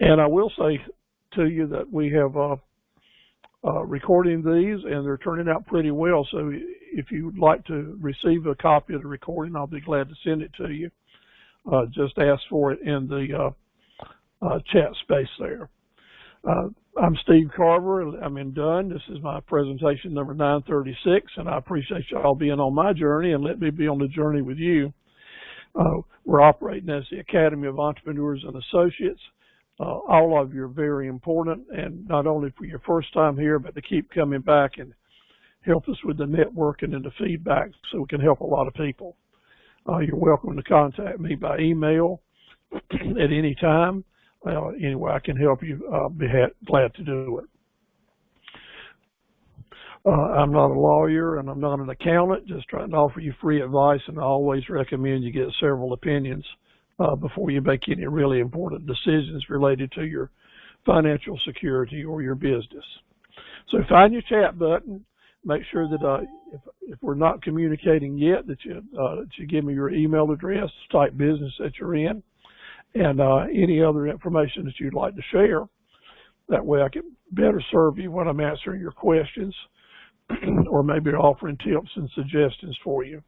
And I will say to you that we have recording these, and they're turning out pretty well. So if you'd like to receive a copy of the recording, I'll be glad to send it to you. Just ask for it in the chat space there. I'm Steve Carver. I'm in Dunn. This is my presentation number 936, and I appreciate y'all being on my journey, and let me be on the journey with you. We're operating as the Academy of Entrepreneurs and Associates. All of you are very important, and not only for your first time here, but to keep coming back and help us with the networking and the feedback so we can help a lot of people. You're welcome to contact me by email at any time. Any way I can help you, I'll be glad to do it. I'm not a lawyer and I'm not an accountant, just trying to offer you free advice, and I always recommend you get several opinions before you make any really important decisions related to your financial security or your business. So find your chat button. Make sure that if we're not communicating yet, that you give me your email address, type business that you're in, and any other information that you'd like to share. That way I can better serve you when I'm answering your questions or maybe offering tips and suggestions for you.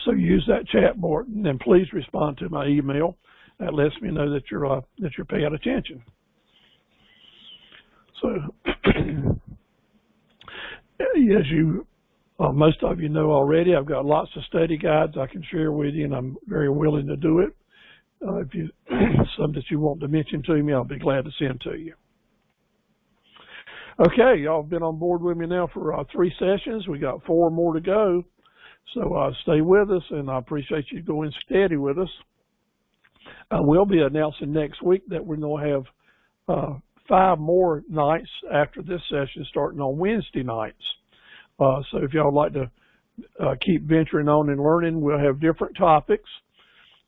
So use that chat board, and then please respond to my email. That lets me know that you're paying attention. So, as you most of you know already, I've got lots of study guides I can share with you, and I'm very willing to do it. If you some that you want to mention to me, I'll be glad to send to you. Okay, y'all have been on board with me now for 3 sessions. We got 4 more to go. So stay with us, and I appreciate you going steady with us. I will be announcing next week that we're going to have 5 more nights after this session, starting on Wednesday nights. So if y'all would like to keep venturing on and learning, we'll have different topics.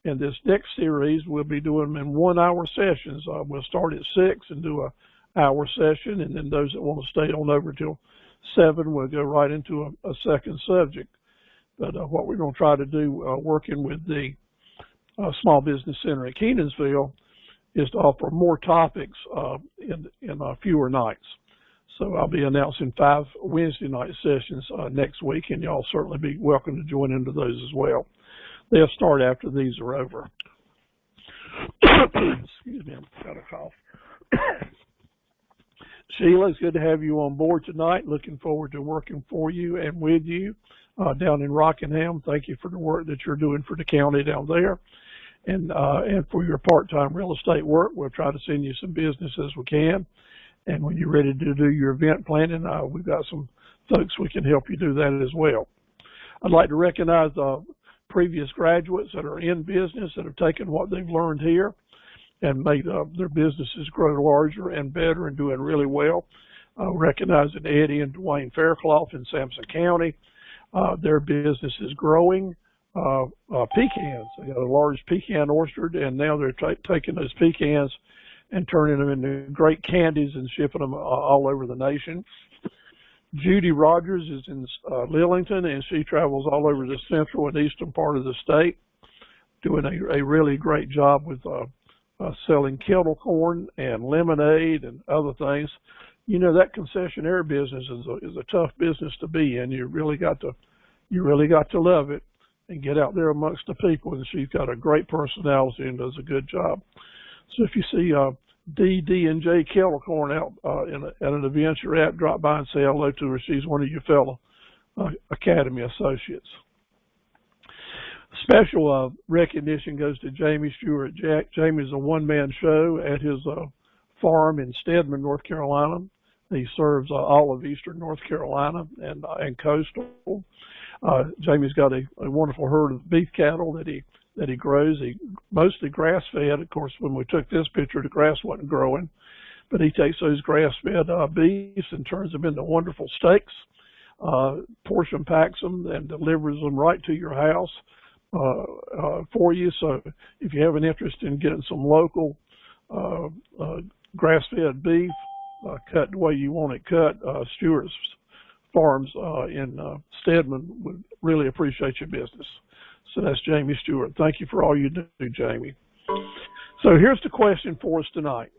In this next series, we'll be doing them in 1-hour sessions. We'll start at 6 and do a hour session, and then those that want to stay on over till 7, we'll go right into a second subject. But what we're going to try to do, working with the Small Business Center at Kenansville, is to offer more topics in fewer nights. So I'll be announcing 5 Wednesday night sessions next week, and y'all certainly be welcome to join into those as well. They'll start after these are over. Excuse me, I've got a cough. Sheila, it's good to have you on board tonight. Looking forward to working for you and with you down in Rockingham. Thank you for the work that you're doing for the county down there. And for your part-time real estate work, we'll try to send you some business as we can. And when you're ready to do your event planning, we've got some folks we can help you do that as well. I'd like to recognize previous graduates that are in business that have taken what they've learned here and made their businesses grow larger and better and doing really well. Recognizing Eddie and Dwayne Fairclough in Sampson County. Their business is growing. Pecans. They got a large pecan orchard, and now they're taking those pecans and turning them into great candies and shipping them all over the nation. Judy Rogers is in Lillington, and she travels all over the central and eastern part of the state, doing a really great job with selling kettle corn and lemonade and other things. You know, that concessionaire business is a tough business to be in. You really got to love it and get out there amongst the people. And she's got a great personality and does a good job. So if you see D&J kettle corn out at an event you're at, drop by and say hello to her. She's one of your fellow Academy associates. Special recognition goes to Jamie Stewart. Jamie's a one-man show at his farm in Stedman, North Carolina. He serves all of eastern North Carolina and coastal. Jamie's got a wonderful herd of beef cattle that he grows. He mostly grass-fed. Of course, when we took this picture, the grass wasn't growing, but he takes those grass-fed beefs and turns them into wonderful steaks, portion packs them, and delivers them right to your house for you. So if you have an interest in getting some local grass-fed beef cut the way you want it cut, Stewart's Farms in Stedman would really appreciate your business. So that's Jamie Stewart. Thank you for all you do, Jamie. So here's the question for us tonight.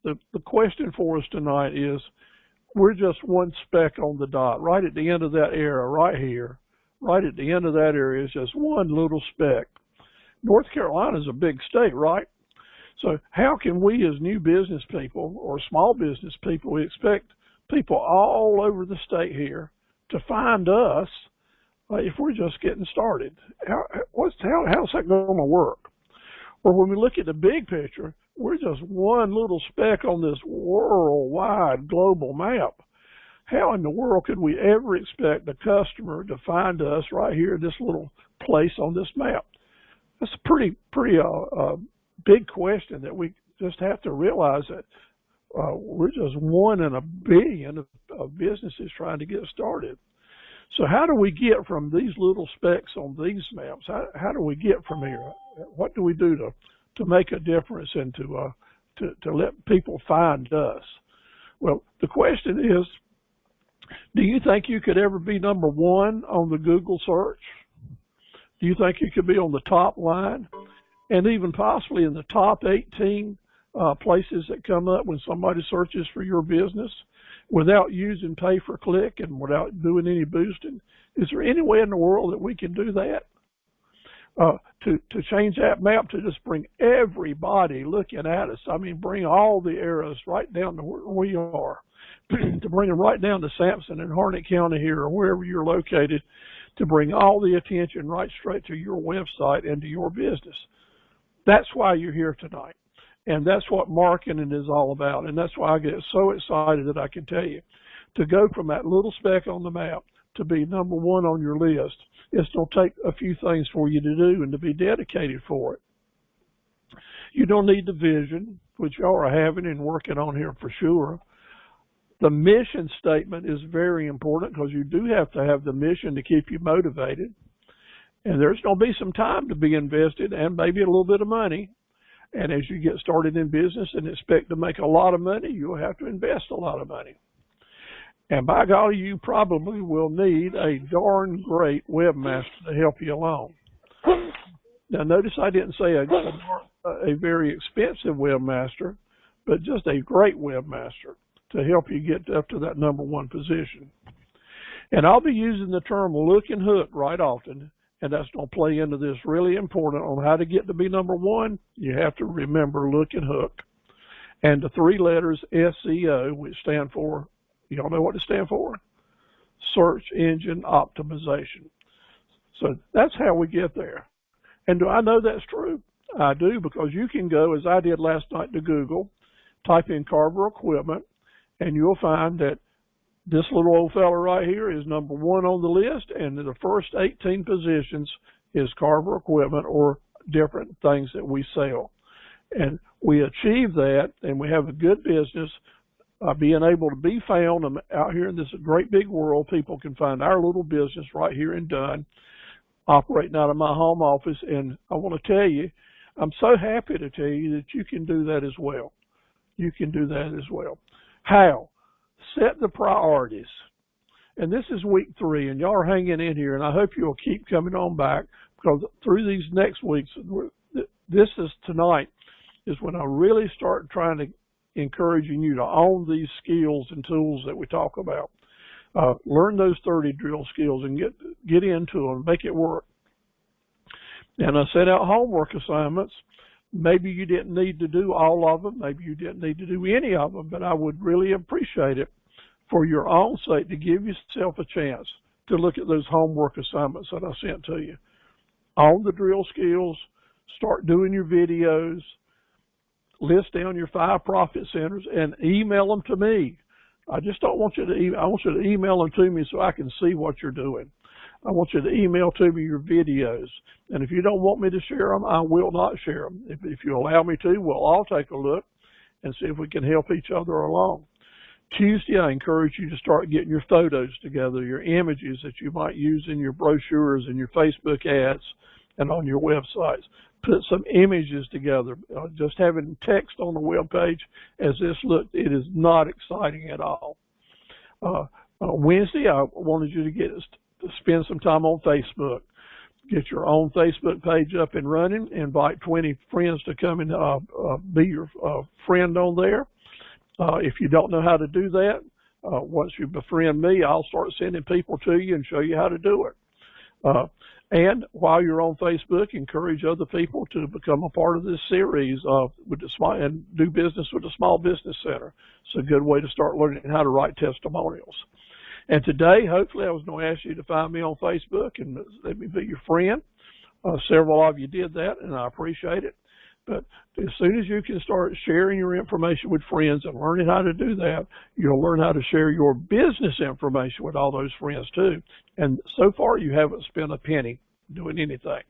The question for us tonight is, we're just one speck on the dot, right at the end of that arrow, right here. Right at the end of that area is just one little speck. North Carolina is a big state, right? So how can we as new business people or small business people, we expect people all over the state here to find us if we're just getting started? How's that going to work? Or when we look at the big picture, we're just one little speck on this worldwide global map. How in the world could we ever expect a customer to find us right here in this little place on this map? That's a pretty big question that we just have to realize that we're just one in a billion of businesses trying to get started. So how do we get from these little specks on these maps? How do we get from here? What do we do to make a difference and to let people find us? Well, the question is, do you think you could ever be number one on the Google search? Do you think you could be on the top line and even possibly in the top 18 places that come up when somebody searches for your business without using pay-per-click and without doing any boosting? Is there any way in the world that we can do that? To change that map to just bring everybody looking at us. I mean, bring all the arrows right down to where we are, to bring them right down to Sampson and Harnett County here or wherever you're located, to bring all the attention right straight to your website and to your business. That's why you're here tonight. And that's what marketing is all about. And that's why I get so excited that I can tell you, to go from that little speck on the map to be number one on your list, it's going to take a few things for you to do and to be dedicated for it. You don't need the vision, which y'all are having and working on here for sure. The mission statement is very important because you do have to have the mission to keep you motivated. And there's going to be some time to be invested and maybe a little bit of money. And as you get started in business and expect to make a lot of money, you'll have to invest a lot of money. And by golly, you probably will need a darn great webmaster to help you along. Now, notice I didn't say a very expensive webmaster, but just a great webmaster to help you get up to that number one position. And I'll be using the term look and hook right often, and that's going to play into this really important on how to get to be number one. You have to remember look and hook. And the three letters SEO, which stand for, y'all know what it stands for? Search Engine Optimization. So that's how we get there. And do I know that's true? I do, because you can go, as I did last night, to Google, type in Carver Equipment, and you'll find that this little old fella right here is number one on the list, and the first 18 positions is Carver Equipment or different things that we sell. And we achieve that, and we have a good business being able to be found out here in this great big world. People can find our little business right here in Dunn, operating out of my home office. And I want to tell you, I'm so happy to tell you that you can do that as well. You can do that as well. How? Set the priorities. And this is week 3, and y'all are hanging in here, and I hope you'll keep coming on back, because through these next weeks, this is tonight, is when I really start trying to encouraging you to own these skills and tools that we talk about. Learn those 30 drill skills and get into them, make it work. And I set out homework assignments. Maybe you didn't need to do all of them. Maybe you didn't need to do any of them, but I would really appreciate it for your own sake to give yourself a chance to look at those homework assignments that I sent to you. Own the drill skills, start doing your videos, list down your 5 profit centers, and email them to me. I just don't want you to email. I want you to email them to me so I can see what you're doing. I want you to email to me your videos. And if you don't want me to share them, I will not share them. If you allow me to, we'll all take a look and see if we can help each other along. Tuesday, I encourage you to start getting your photos together, your images that you might use in your brochures and your Facebook ads and on your websites. Put some images together. Just having text on the web page as this looked, it is not exciting at all. Wednesday, I wanted you to spend some time on Facebook. Get your own Facebook page up and running. Invite 20 friends to come and be your friend on there. If you don't know how to do that, once you befriend me, I'll start sending people to you and show you how to do it. And while you're on Facebook, encourage other people to become a part of this series and do business with the Small Business Center. It's a good way to start learning how to write testimonials. And today, hopefully, I was going to ask you to find me on Facebook and let me be your friend. Several of you did that, and I appreciate it. But as soon as you can start sharing your information with friends and learning how to do that, you'll learn how to share your business information with all those friends too. And so far, you haven't spent a penny doing anything.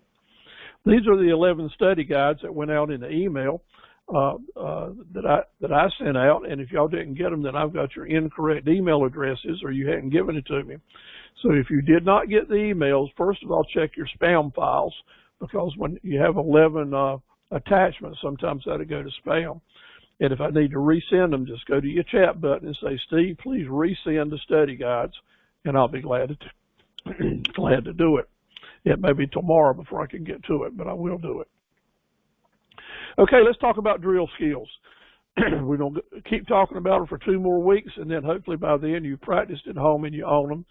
These are the 11 study guides that went out in the email that I sent out. And if y'all didn't get them, then I've got your incorrect email addresses, or you hadn't given it to me. So if you did not get the emails, first of all, check your spam files, because when you have 11 attachments, sometimes that'll go to spam. And if I need to resend them, just go to your chat button and say, Steve, please resend the study guides, and I'll be glad to do it. It may be tomorrow before I can get to it, but I will do it. Okay, let's talk about drill skills. We're going to keep talking about them for 2 more weeks, and then hopefully by then you've practiced at home and you own them.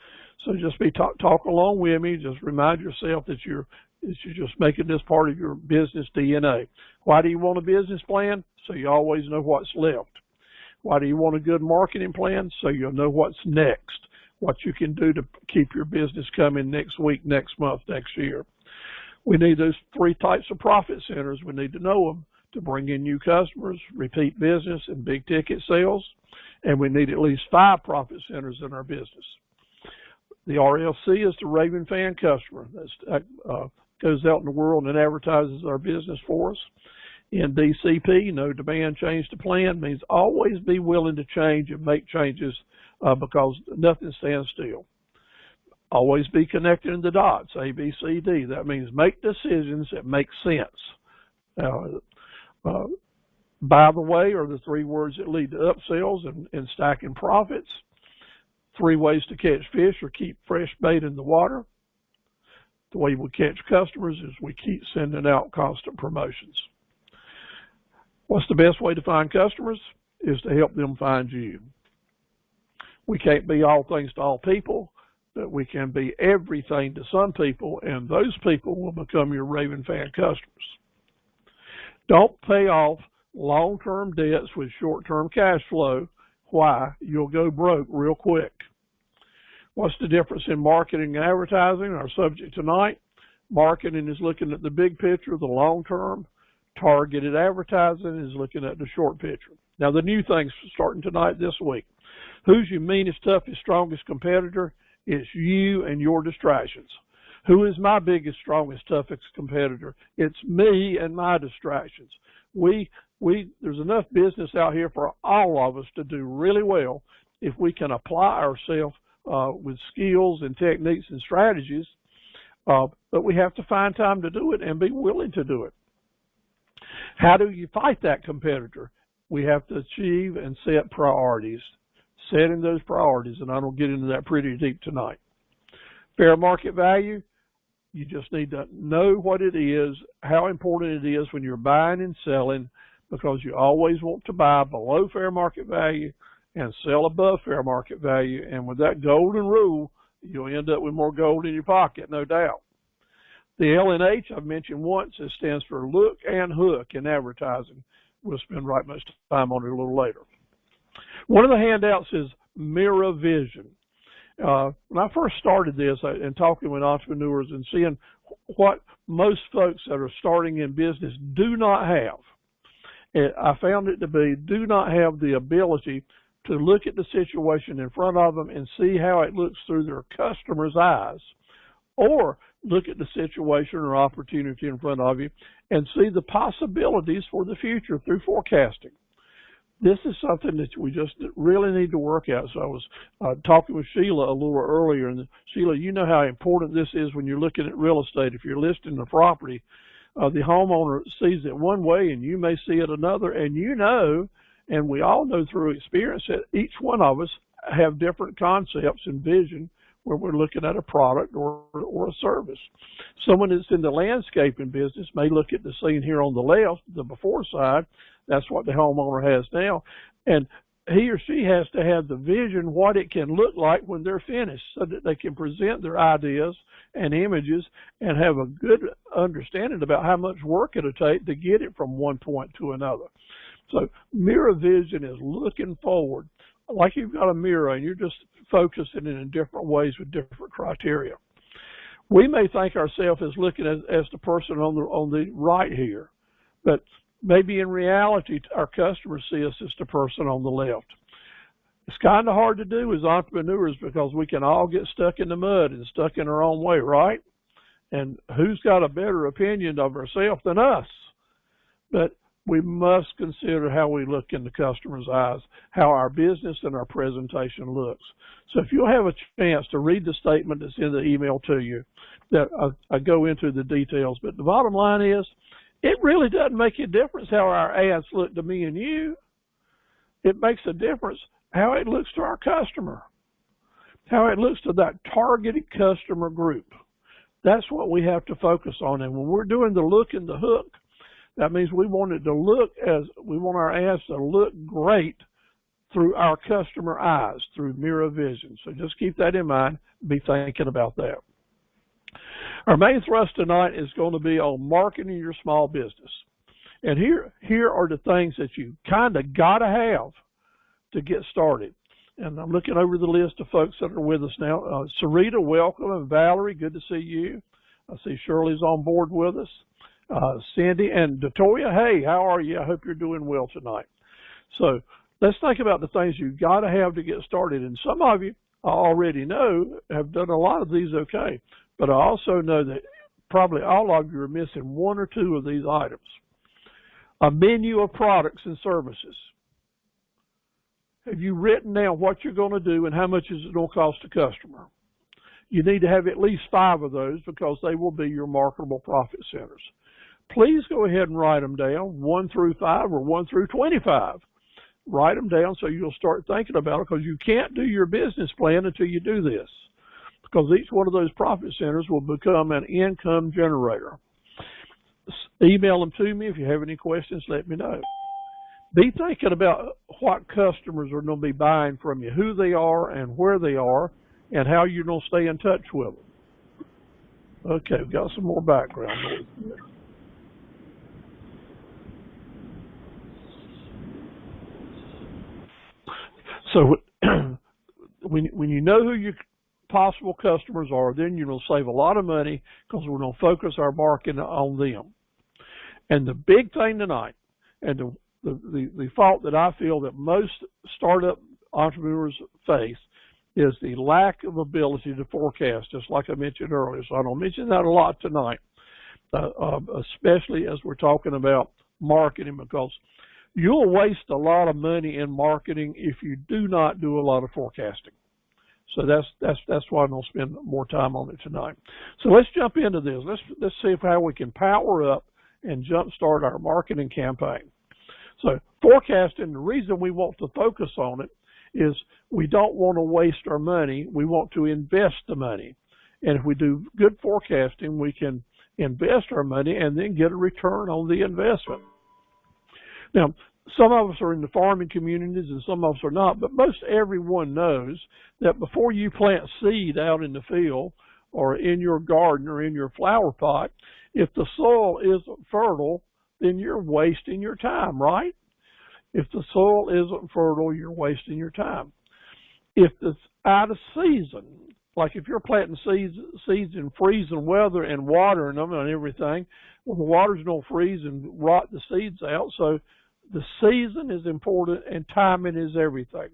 So just talk along with me. Just remind yourself that you're just making this part of your business DNA. Why do you want a business plan? So you always know what's left. Why do you want a good marketing plan? So you'll know what's next, what you can do to keep your business coming next week, next month, next year. We need those 3 types of profit centers. We need to know them to bring in new customers, repeat business, and big ticket sales. And we need at least 5 profit centers in our business. The RLC is the raving fan customer. That goes out in the world and advertises our business for us. In DCP, no demand, change to plan, means always be willing to change and make changes because nothing stands still. Always be connecting the dots, A, B, C, D. That means make decisions that make sense. By the way are the 3 words that lead to upsells and stacking profits. 3 ways to catch fish or keep fresh bait in the water. The way we catch customers is we keep sending out constant promotions. What's the best way to find customers? Is to help them find you. We can't be all things to all people, but we can be everything to some people, and those people will become your raving fan customers. Don't pay off long-term debts with short-term cash flow. Why? You'll go broke real quick. What's the difference in marketing and advertising? Our subject tonight. Marketing is looking at the big picture, the long-term. Targeted advertising is looking at the short picture. Now, the new things starting tonight this week. Who's your meanest, toughest, strongest competitor? It's you and your distractions. Who is my biggest, strongest, toughest competitor? It's me and my distractions. There's enough business out here for all of us to do really well if we can apply ourselves with skills and techniques and strategies, but we have to find time to do it and be willing to do it. How do you fight that competitor? We have to achieve and set priorities. Setting those priorities, and I don't get into that pretty deep tonight. Fair market value, you just need to know what it is, how important it is when you're buying and selling, because you always want to buy below fair market value and sell above fair market value. And with that golden rule, you'll end up with more gold in your pocket, no doubt. The L&H I've mentioned once, it stands for look and hook in advertising. We'll spend right much time on it a little later. One of the handouts is Mirror Vision. When I first started this and talking with entrepreneurs and seeing what most folks that are starting in business do not have, I found it to be do not have the ability to look at the situation in front of them and see how it looks through their customer's eyes, or look at the situation or opportunity in front of you and see the possibilities for the future through forecasting. This is something that we just really need to work out. So I was talking with Sheila a little earlier, and Sheila, you know how important this is when you're looking at real estate. If you're listing a property, the homeowner sees it one way and you may see it another, and you know, and we all know through experience that each one of us have different concepts and vision when we're looking at a product or a service. Someone that's in the landscaping business may look at the scene here on the left, the before side. That's what the homeowner has now. And he or she has to have the vision what it can look like when they're finished so that they can present their ideas and images and have a good understanding about how much work it'll take to get it from one point to another. So mirror vision is looking forward, like you've got a mirror and you're just focusing it in different ways with different criteria. We may think ourselves as looking as the person on the right here, but maybe in reality our customers see us as the person on the left. It's kind of hard to do as entrepreneurs because we can all get stuck in the mud and stuck in our own way, right? And who's got a better opinion of ourselves than us? But we must consider how we look in the customer's eyes, how our business and our presentation looks. So if you'll have a chance to read the statement that's in the email to you, that I go into the details, but the bottom line is, it really doesn't make a difference how our ads look to me and you. It makes a difference how it looks to our customer, how it looks to that targeted customer group. That's what we have to focus on. And when we're doing the look and the hook, that means we want our ads to look great through our customer eyes, through mirror vision. So just keep that in mind. Be thinking about that. Our main thrust tonight is going to be on marketing your small business. And here are the things that you kind of got to have to get started. And I'm looking over the list of folks that are with us now. Sarita, welcome. And Valerie, good to see you. I see Shirley's on board with us. Cindy and Datoya, hey, how are you? I hope you're doing well tonight. So let's think about the things you've got to have to get started. And some of you, I already know, have done a lot of these okay. But I also know that probably all of you are missing one or two of these items. A menu of products and services. Have you written down what you're going to do and how much is it going to cost the customer? You need to have at least 5 of those because they will be your marketable profit centers. Please go ahead and write them down, 1 through 5 or 1 through 25. Write them down so you'll start thinking about it, because you can't do your business plan until you do this, because each one of those profit centers will become an income generator. Email them to me if you have any questions. Let me know. Be thinking about what customers are going to be buying from you, who they are and where they are, and how you're going to stay in touch with them. Okay, we've got some more background noise. So when you know who your possible customers are, then you're going to save a lot of money because we're going to focus our marketing on them. And the big thing tonight, and the fault that I feel that most startup entrepreneurs face, is the lack of ability to forecast, just like I mentioned earlier. So I don't mention that a lot tonight, especially as we're talking about marketing, because you'll waste a lot of money in marketing if you do not do a lot of forecasting. So that's why I'm going to spend more time on it tonight. So let's jump into this. Let's see how we can power up and jumpstart our marketing campaign. So forecasting, the reason we want to focus on it is we don't want to waste our money. We want to invest the money. And if we do good forecasting, we can invest our money and then get a return on the investment. Now, some of us are in the farming communities and some of us are not, but most everyone knows that before you plant seed out in the field or in your garden or in your flower pot, if the soil isn't fertile, then you're wasting your time, right? If the soil isn't fertile, you're wasting your time. If it's out of season, like if you're planting seeds in freezing weather and watering them and everything, well, the water's going to freeze and rot the seeds out. So the season is important and timing is everything.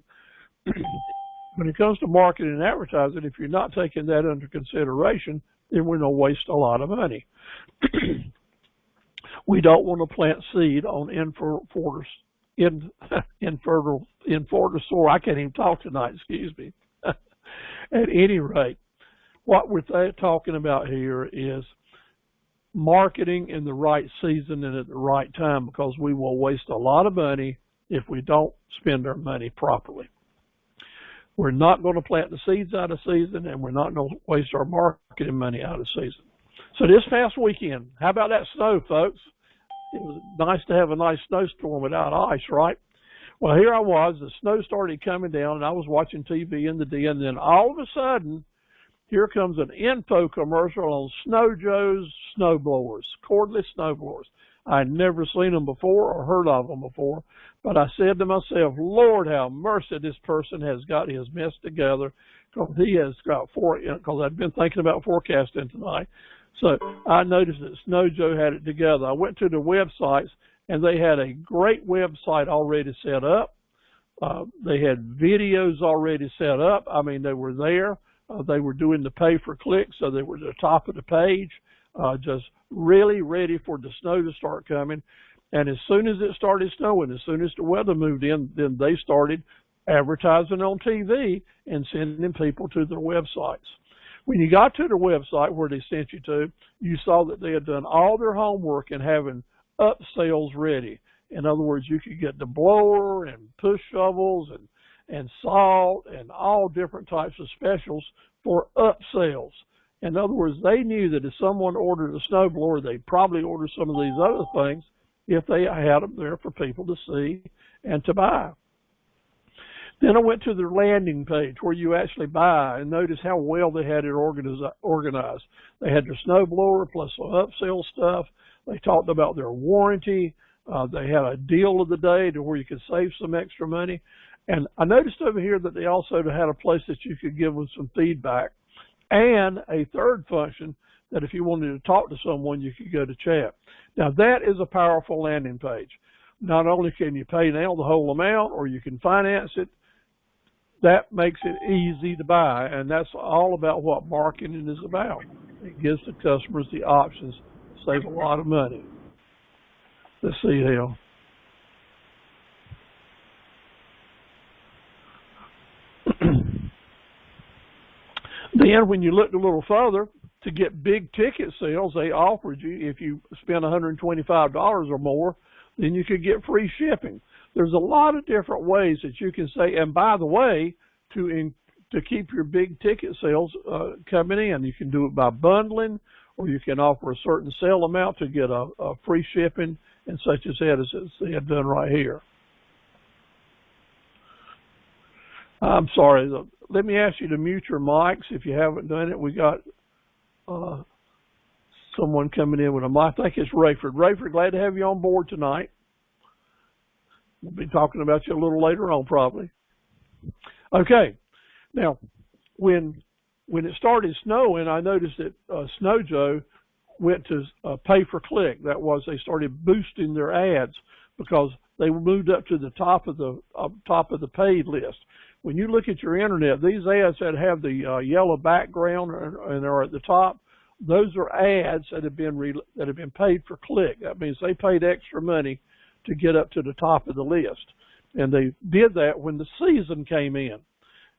When it comes to marketing and advertising, if you're not taking that under consideration, then we're going to waste a lot of money. We don't want to plant seed on infertile soil. I can't even talk tonight, excuse me. At any rate, what we're talking about here is marketing in the right season and at the right time, because we will waste a lot of money if we don't spend our money properly. We're not going to plant the seeds out of season, and we're not going to waste our marketing money out of season. So this past weekend, how about that snow, folks? It was nice to have a nice snowstorm without ice, right? Well, here I was. The snow started coming down, and I was watching TV in the den, and then all of a sudden, here comes an info commercial on Snow Joe's snowblowers, cordless snowblowers. I'd never seen them before or heard of them before, but I said to myself, Lord, have mercy, this person has got his mess together, because he has got because I'd been thinking about forecasting tonight. So I noticed that Snow Joe had it together. I went to the websites, and they had a great website already set up. They had videos already set up. I mean, they were there. They were doing the pay-per-click, so they were at the top of the page, just really ready for the snow to start coming. And as soon as it started snowing, as soon as the weather moved in, then they started advertising on TV and sending people to their websites. When you got to their website where they sent you to, you saw that they had done all their homework and having upsells ready. In other words, you could get the blower and push shovels and salt and all different types of specials for upsells. In other words, they knew that if someone ordered a snowblower, they'd probably order some of these other things if they had them there for people to see and to buy. Then I went to their landing page where you actually buy, and notice how well they had it organized. They had their snowblower plus some upsell stuff. They talked about their warranty. They had a deal of the day to where you could save some extra money. And I noticed over here that they also had a place that you could give them some feedback, and a third function that if you wanted to talk to someone, you could go to chat. Now, that is a powerful landing page. Not only can you pay now the whole amount, or you can finance it, that makes it easy to buy, and that's all about what marketing is about. It gives the customers the options to save a lot of money. Let's see how. Then when you looked a little further, to get big ticket sales, they offered you, if you spend $125 or more, then you could get free shipping. There's a lot of different ways that you can say, and by the way, to keep your big ticket sales coming in, you can do it by bundling, or you can offer a certain sale amount to get a free shipping, and such as that, as they had done right here. I'm sorry. Let me ask you to mute your mics if you haven't done it. We got someone coming in with a mic. I think it's Rayford. Rayford, glad to have you on board tonight. We'll be talking about you a little later on, probably. Okay. Now, when it started snowing, I noticed that Snow Joe went to pay-per-click. That was, they started boosting their ads because they moved up to the top of the paid list. When you look at your internet, these ads that have the yellow background and are at the top, those are ads that have been paid for click. That means they paid extra money to get up to the top of the list, and they did that when the season came in.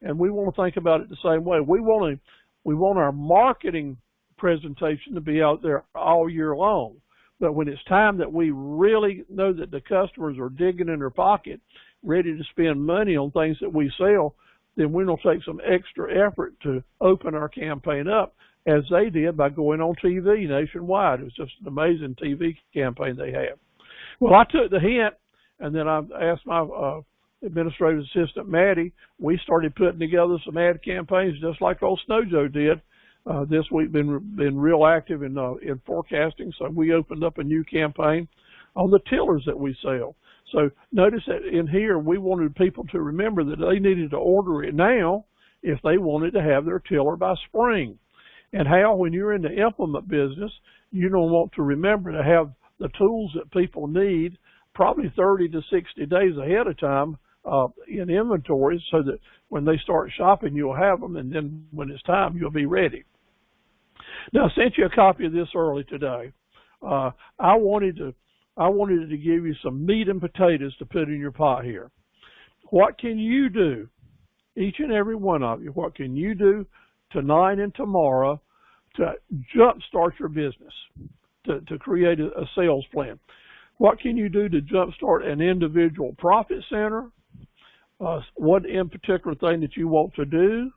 And we want to think about it the same way. We want our marketing presentation to be out there all year long. But when it's time that we really know that the customers are digging in their pocket, ready to spend money on things that we sell, then we're going to take some extra effort to open our campaign up, as they did by going on TV nationwide. It was just an amazing TV campaign they had. Well, I took the hint, and then I asked my administrative assistant, Maddie. We started putting together some ad campaigns just like old Snow Joe did. This week been real active in forecasting, so we opened up a new campaign on the tillers that we sell. So notice that in here we wanted people to remember that they needed to order it now if they wanted to have their tiller by spring. And how, when you're in the implement business, you don't want to remember to have the tools that people need probably 30 to 60 days ahead of time in inventory, so that when they start shopping, you'll have them, and then when it's time, you'll be ready. Now, I sent you a copy of this early today. I wanted to give you some meat and potatoes to put in your pot here. What can you do, each and every one of you, what can you do tonight and tomorrow to jumpstart your business, to create a sales plan? What can you do to jumpstart an individual profit center, what in particular thing that you want to do,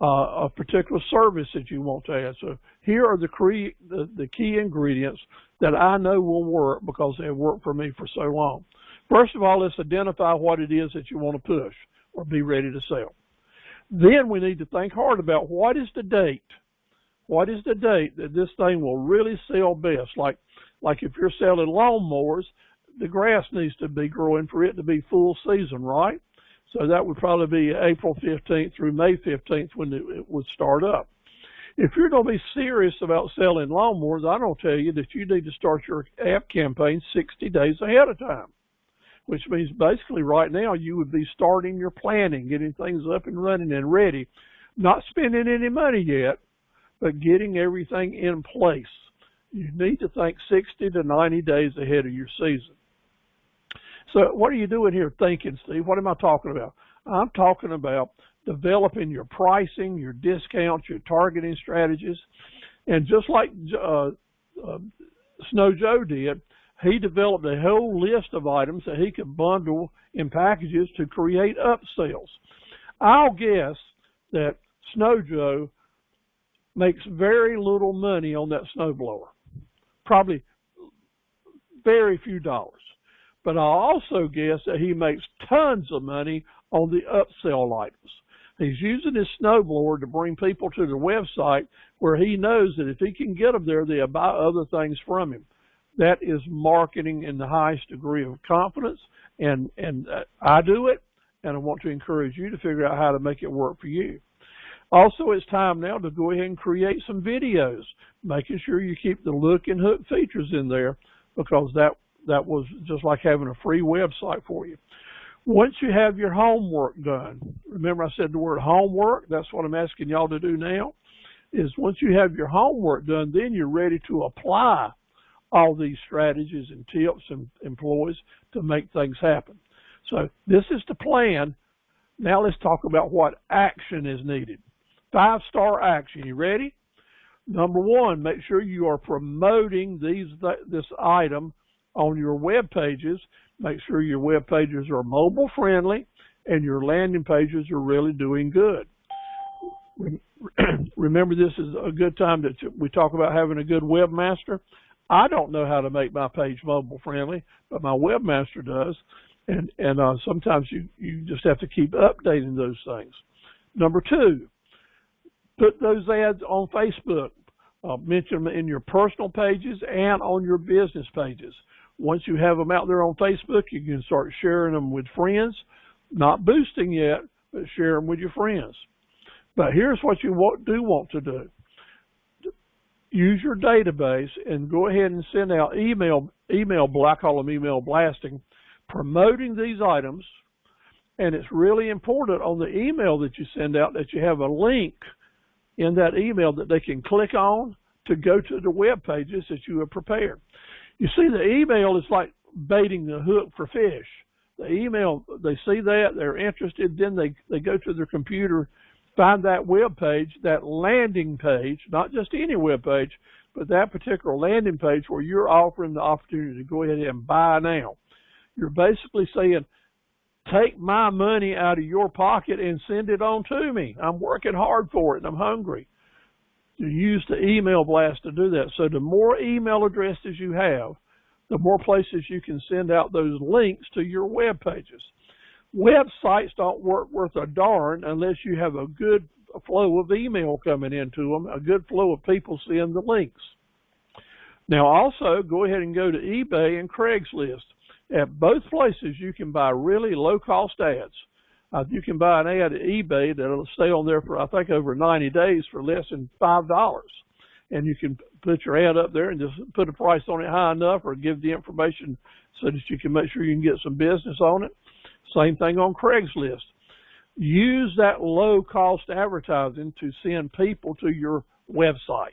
a particular service that you want to add. So here are the key ingredients that I know will work because they have worked for me for so long. First of all, let's identify what it is that you want to push or be ready to sell. Then we need to think hard about what is the date. What is the date that this thing will really sell best? Like if you're selling lawnmowers, the grass needs to be growing for it to be full season, right? So that would probably be April 15th through May 15th when it would start up. If you're going to be serious about selling lawnmowers, I'm going to tell you that you need to start your ad campaign 60 days ahead of time, which means basically right now you would be starting your planning, getting things up and running and ready, not spending any money yet, but getting everything in place. You need to think 60 to 90 days ahead of your season. So what are you doing here thinking, Steve? What am I talking about? I'm talking about developing your pricing, your discounts, your targeting strategies. And just like Snow Joe did, he developed a whole list of items that he could bundle in packages to create upsells. I'll guess that Snow Joe makes very little money on that snowblower, probably very few dollars. But I also guess that he makes tons of money on the upsell items. He's using his snowblower to bring people to the website where he knows that if he can get them there, they'll buy other things from him. That is marketing in the highest degree of confidence, and I do it, and I want to encourage you to figure out how to make it work for you. Also, it's time now to go ahead and create some videos, making sure you keep the look and hook features in there, because that was just like having a free website for you. Once you have your homework done, remember I said the word homework, that's what I'm asking y'all to do now, is once you have your homework done, then you're ready to apply all these strategies and tips and employees to make things happen. So this is the plan. Now let's talk about what action is needed. 5-star action. You ready? Number one, make sure you are promoting this item on your web pages. Make sure your web pages are mobile friendly and your landing pages are really doing good. Remember, this is a good time that we talk about having a good webmaster. I don't know how to make my page mobile friendly, but my webmaster does. And sometimes you just have to keep updating those things. Number two, put those ads on Facebook. Mention them in your personal pages and on your business pages. Once you have them out there on Facebook, you can start sharing them with friends. Not boosting yet, but share them with your friends. But here's what you do want to do. Use your database and go ahead and send out email, I call them email blasting, promoting these items. And it's really important on the email that you send out that you have a link in that email that they can click on to go to the web pages that you have prepared. You see, the email is like baiting the hook for fish. The email, they see that, they're interested, then they go to their computer, find that web page, that landing page, not just any web page, but that particular landing page where you're offering the opportunity to go ahead and buy now. You're basically saying, take my money out of your pocket and send it on to me. I'm working hard for it and I'm hungry. You use the email blast to do that. So the more email addresses you have, the more places you can send out those links to your web pages. Websites don't work worth a darn unless you have a good flow of email coming into them, a good flow of people seeing the links. Now also, go ahead and go to eBay and Craigslist. At both places, you can buy really low-cost ads. You can buy an ad at eBay that'll stay on there for, I think, over 90 days for less than $5. And you can put your ad up there and just put a price on it high enough or give the information so that you can make sure you can get some business on it. Same thing on Craigslist. Use that low-cost advertising to send people to your website.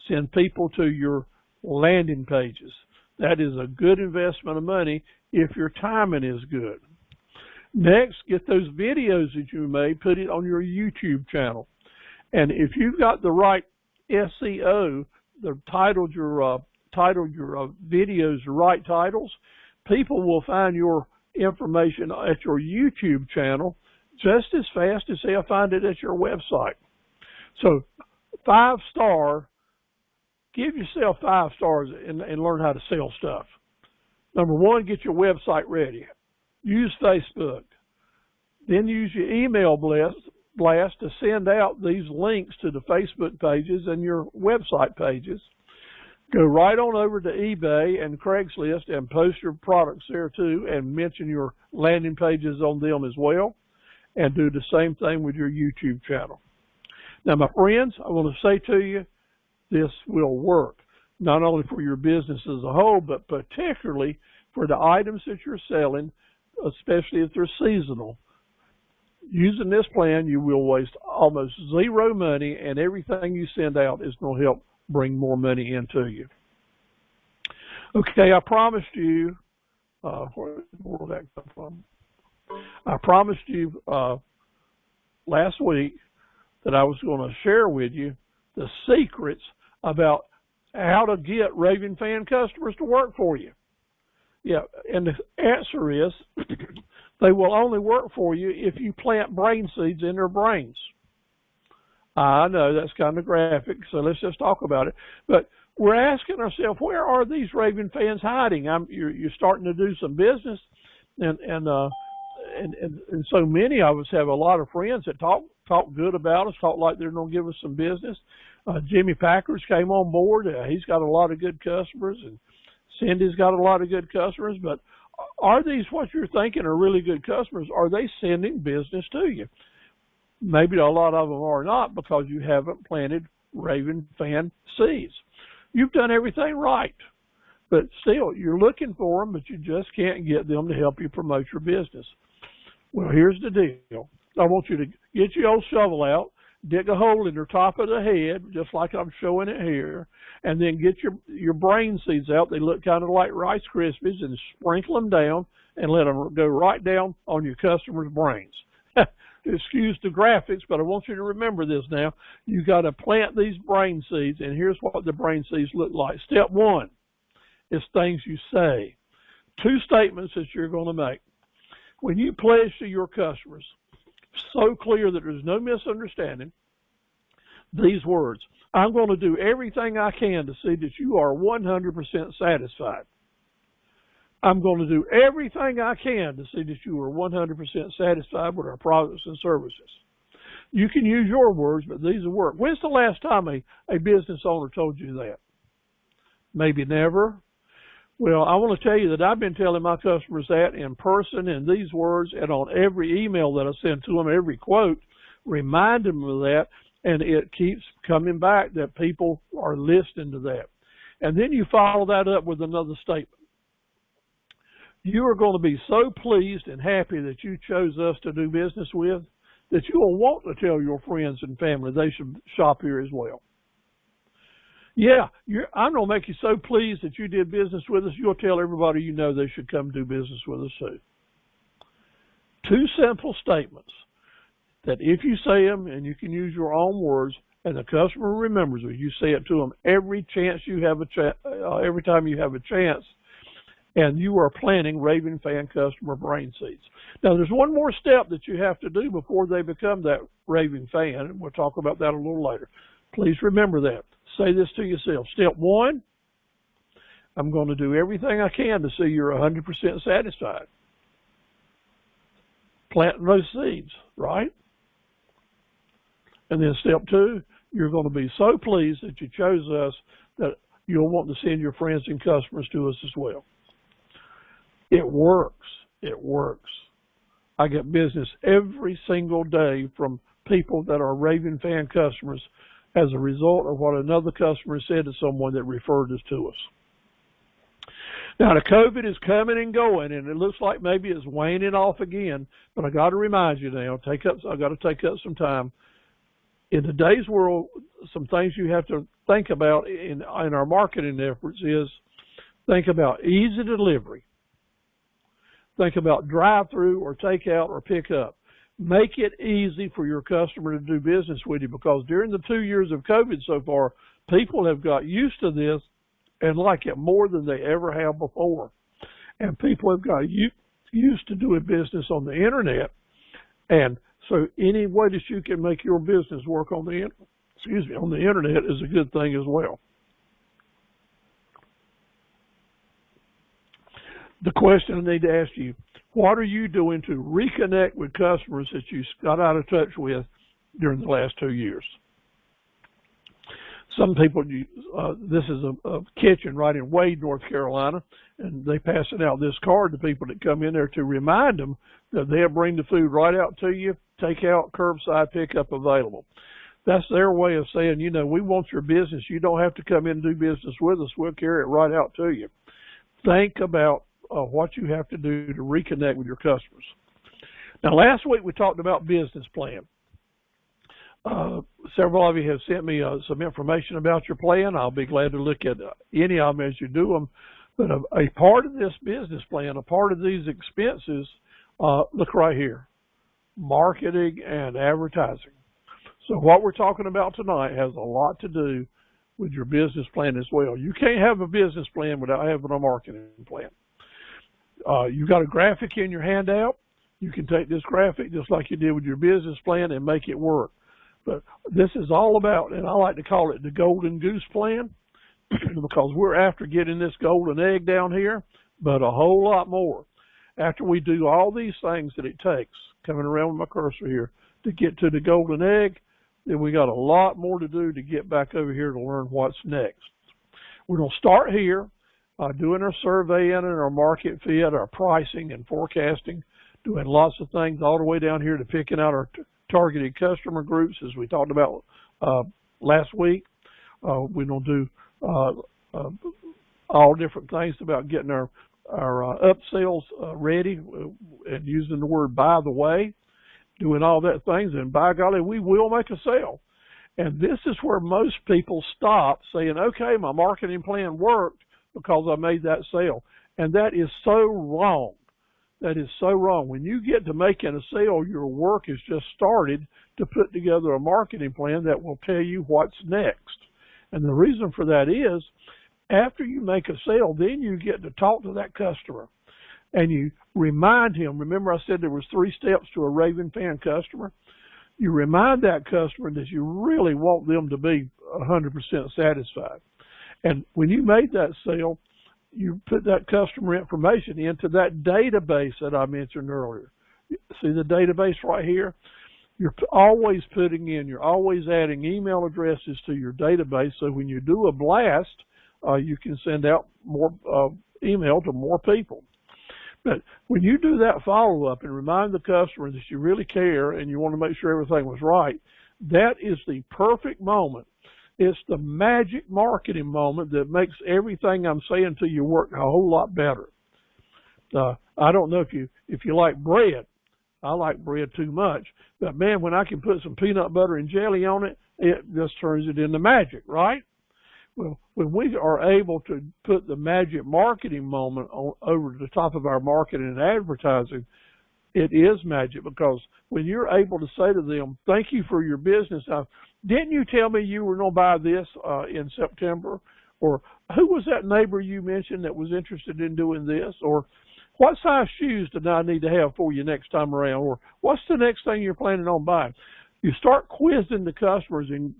Send people to your landing pages. That is a good investment of money if your timing is good. Next, get those videos that you made, put it on your YouTube channel. And if you've got the right SEO, titled your videos the right titles, people will find your information at your YouTube channel just as fast as they'll find it at your website. So 5-star, give yourself 5 stars and learn how to sell stuff. Number 1, get your website ready. Use Facebook. Then use your email blast to send out these links to the Facebook pages and your website pages. Go right on over to eBay and Craigslist and post your products there too, and mention your landing pages on them as well. And do the same thing with your YouTube channel. Now, my friends, I want to say to you, this will work, not only for your business as a whole, but particularly for the items that you're selling, especially if they're seasonal. Using this plan, you will waste almost zero money, and everything you send out is going to help bring more money into you. Okay, I promised you, where did that come from? I promised you last week that I was going to share with you the secrets about how to get raving fan customers to work for you. Yeah, and the answer is they will only work for you if you plant brain seeds in their brains. I know that's kind of graphic, so let's just talk about it. But we're asking ourselves, where are these raving fans hiding? You're starting to do some business, and so many of us have a lot of friends that talk good about us, talk like they're going to give us some business. Jimmy Packers came on board. He's got a lot of good customers, and Cindy's got a lot of good customers. But are these what you're thinking are really good customers? Are they sending business to you? Maybe a lot of them are not, because you haven't planted raving fan seeds. You've done everything right, but still, you're looking for them, but you just can't get them to help you promote your business. Well, here's the deal. I want you to get your old shovel out, dig a hole in the top of the head, just like I'm showing it here, and then get your brain seeds out. They look kind of like Rice Krispies, and sprinkle them down and let them go right down on your customers' brains. Excuse the graphics, but I want you to remember this now. You got to plant these brain seeds, and here's what the brain seeds look like. Step 1 is things you say. 2 statements that you're going to make. When you pledge to your customers, so clear that there's no misunderstanding, these words: I'm going to do everything I can to see that you are 100% satisfied. I'm going to do everything I can to see that you are 100% satisfied with our products and services. You can use your words, but these will work. When's the last time a business owner told you that? Maybe never. Well, I want to tell you that I've been telling my customers that in person, in these words, and on every email that I send to them, every quote, remind them of that, and it keeps coming back that people are listening to that. And then you follow that up with another statement. You are going to be so pleased and happy that you chose us to do business with that you will want to tell your friends and family they should shop here as well. Yeah, I'm going to make you so pleased that you did business with us, you'll tell everybody you know they should come do business with us too. 2 simple statements that if you say them, and you can use your own words, and the customer remembers it, you say it to them every time you have a chance, and you are planting raving fan customer brain seeds. Now, there's one more step that you have to do before they become that raving fan, and we'll talk about that a little later. Please remember that. Say this to yourself. Step 1, I'm going to do everything I can to see you're 100% satisfied. Planting those seeds, right? And then step 2, you're going to be so pleased that you chose us that you'll want to send your friends and customers to us as well. It works. It works. I get business every single day from people that are raving fan customers as a result of what another customer said to someone that referred us to us. Now, the COVID is coming and going, and it looks like maybe it's waning off again, but I got to remind you now, I got to take up some time. In today's world, some things you have to think about in our marketing efforts is think about easy delivery. Think about drive-through or takeout or pickup. Make it easy for your customer to do business with you, because during the 2 years of COVID so far, people have got used to this and like it more than they ever have before. And people have got used to doing business on the internet, and so any way that you can make your business work on the on the internet is a good thing as well. The question I need to ask you, what are you doing to reconnect with customers that you got out of touch with during the last 2 years? Some people, this is a kitchen right in Wade, North Carolina, and they passing out this card to people that come in there to remind them that they'll bring the food right out to you, take out, curbside pickup available. That's their way of saying, you know, we want your business. You don't have to come in and do business with us. We'll carry it right out to you. Think about what you have to do to reconnect with your customers. Now, last week we talked about business plan. Several of you have sent me some information about your plan. I'll be glad to look at any of them as you do them. But a part of this business plan, a part of these expenses, look right here, marketing and advertising. So what we're talking about tonight has a lot to do with your business plan as well. You can't have a business plan without having a marketing plan. You got a graphic in your handout. You can take this graphic just like you did with your business plan and make it work. But this is all about, and I like to call it the golden goose plan, because we're after getting this golden egg down here, but a whole lot more. After we do all these things that it takes, coming around with my cursor here, to get to the golden egg, then we got a lot more to do to get back over here to learn what's next. We're going to start here, doing our surveying and our market fit, our pricing and forecasting, doing lots of things all the way down here to picking out our targeted customer groups, as we talked about last week. We're going to do all different things about getting our upsells ready and using the word by the way, doing all that things, and by golly, we will make a sale. And this is where most people stop saying, okay, my marketing plan worked because I made that sale. And that is so wrong. That is so wrong. When you get to making a sale, your work has just started to put together a marketing plan that will tell you what's next. And the reason for that is, after you make a sale, then you get to talk to that customer. And you remind him, remember I said there was 3 steps to a raving fan customer? You remind that customer that you really want them to be 100% satisfied. And when you made that sale, you put that customer information into that database that I mentioned earlier. See the database right here? You're always putting in, you're always adding email addresses to your database, so when you do a blast, you can send out more email to more people. But when you do that follow-up and remind the customer that you really care and you want to make sure everything was right, that is the perfect moment. It's the magic marketing moment that makes everything I'm saying to you work a whole lot better. I don't know if you like bread. I like bread too much. But man, when I can put some peanut butter and jelly on it, it just turns it into magic, right? Well, when we are able to put the magic marketing moment over the top of our marketing and advertising, it is magic, because when you're able to say to them, thank you for your business. Didn't you tell me you were going to buy this in September? Or who was that neighbor you mentioned that was interested in doing this? Or what size shoes do I need to have for you next time around? Or what's the next thing you're planning on buying? You start quizzing the customers and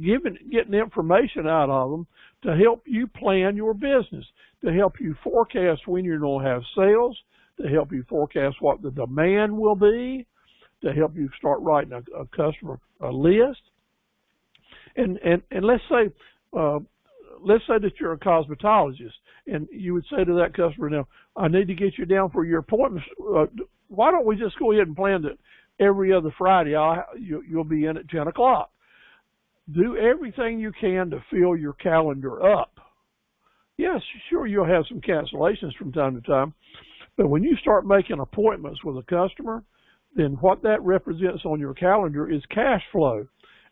getting information out of them to help you plan your business, to help you forecast when you're going to have sales, to help you forecast what the demand will be, to help you start writing a customer list. And let's say that you're a cosmetologist, and you would say to that customer, now, I need to get you down for your appointments. Why don't we just go ahead and plan that every other Friday you'll be in at 10 o'clock. Do everything you can to fill your calendar up. Yes, sure, you'll have some cancellations from time to time, but when you start making appointments with a customer, then what that represents on your calendar is cash flow.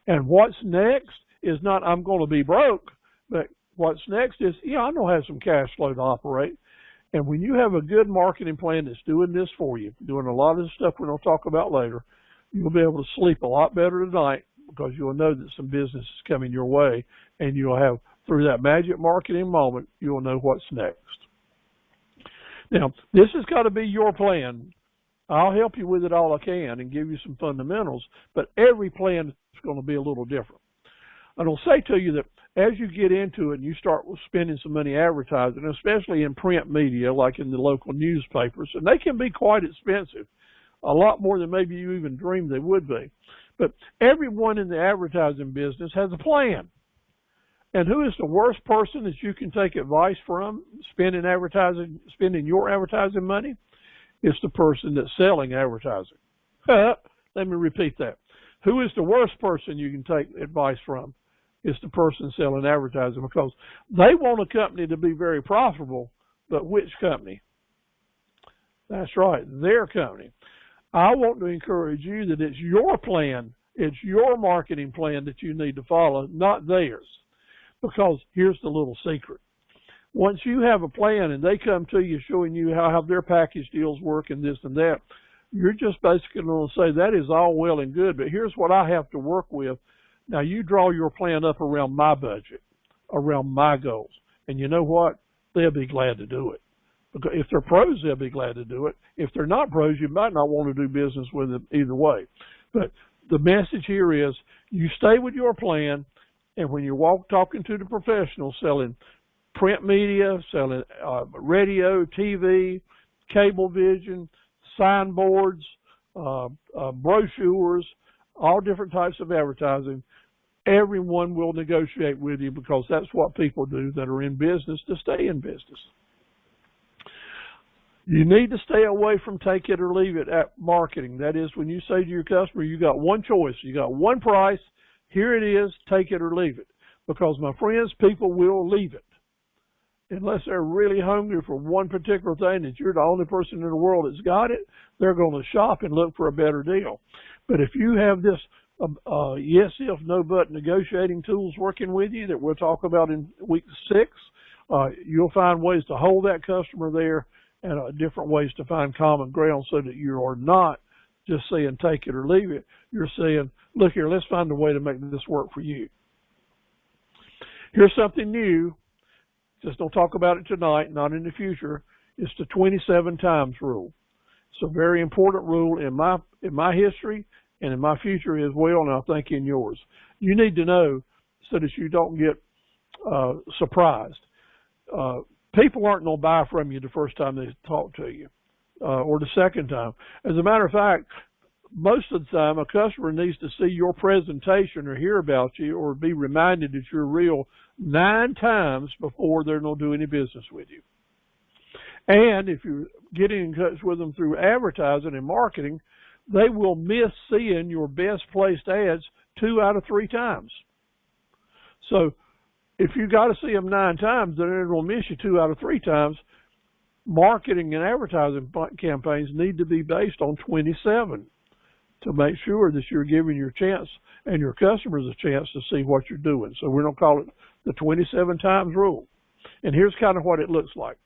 And what's next is not, I'm going to be broke, but what's next is, yeah, I'm going to have some cash flow to operate. And when you have a good marketing plan that's doing this for you, doing a lot of the stuff we're going to talk about later, you'll be able to sleep a lot better tonight, because you'll know that some business is coming your way, and you'll have, through that magic marketing moment, you'll know what's next. Now, this has got to be your plan. I'll help you with it all I can and give you some fundamentals, but every plan is going to be a little different. And I'll say to you that as you get into it and you start spending some money advertising, especially in print media, like in the local newspapers, and they can be quite expensive, a lot more than maybe you even dreamed they would be. But everyone in the advertising business has a plan. And who is the worst person that you can take advice from spending your advertising money? It's the person that's selling advertising. Let me repeat that. Who is the worst person you can take advice from? It's the person selling advertising, because they want a company to be very profitable, but which company? That's right, their company. I want to encourage you that it's your plan, it's your marketing plan that you need to follow, not theirs. Because here's the little secret. Once you have a plan and they come to you showing you how their package deals work and this and that, you're just basically going to say, that is all well and good, but here's what I have to work with. Now, you draw your plan up around my budget, around my goals. And you know what? They'll be glad to do it. Because if they're pros, they'll be glad to do it. If they're not pros, you might not want to do business with them either way. But the message here is, you stay with your plan, and when you're talking to the professionals selling print media, selling radio, TV, cable vision, signboards, brochures, all different types of advertising, everyone will negotiate with you, because that's what people do that are in business to stay in business. You need to stay away from take it or leave it at marketing. That is, when you say to your customer, you got one choice, you got one price, here it is, take it or leave it. Because, my friends, people will leave it. Unless they're really hungry for one particular thing that you're the only person in the world that's got it, they're going to shop and look for a better deal. But if you have this yes, if, no, but negotiating tools working with you that we'll talk about in week 6, you'll find ways to hold that customer there and different ways to find common ground, so that you are not just saying take it or leave it. You're saying, look here, let's find a way to make this work for you. Here's something new. Just don't talk about it tonight, not in the future. It's the 27 times rule. It's a very important rule in my history and in my future as well, and I think in yours. You need to know so that you don't get surprised. People aren't going to buy from you the first time they talk to you or the second time. As a matter of fact, most of the time a customer needs to see your presentation or hear about you or be reminded that you're real 9 times before they're going to do any business with you. And if you're getting in touch with them through advertising and marketing, they will miss seeing your best placed ads 2 out of 3 times. So if you got to see them 9 times, then they're going to miss you 2 out of 3 times. Marketing and advertising campaigns need to be based on 27 to make sure that you're giving your chance and your customers a chance to see what you're doing. So we're going to call it the 27 times rule. And here's kind of what it looks like.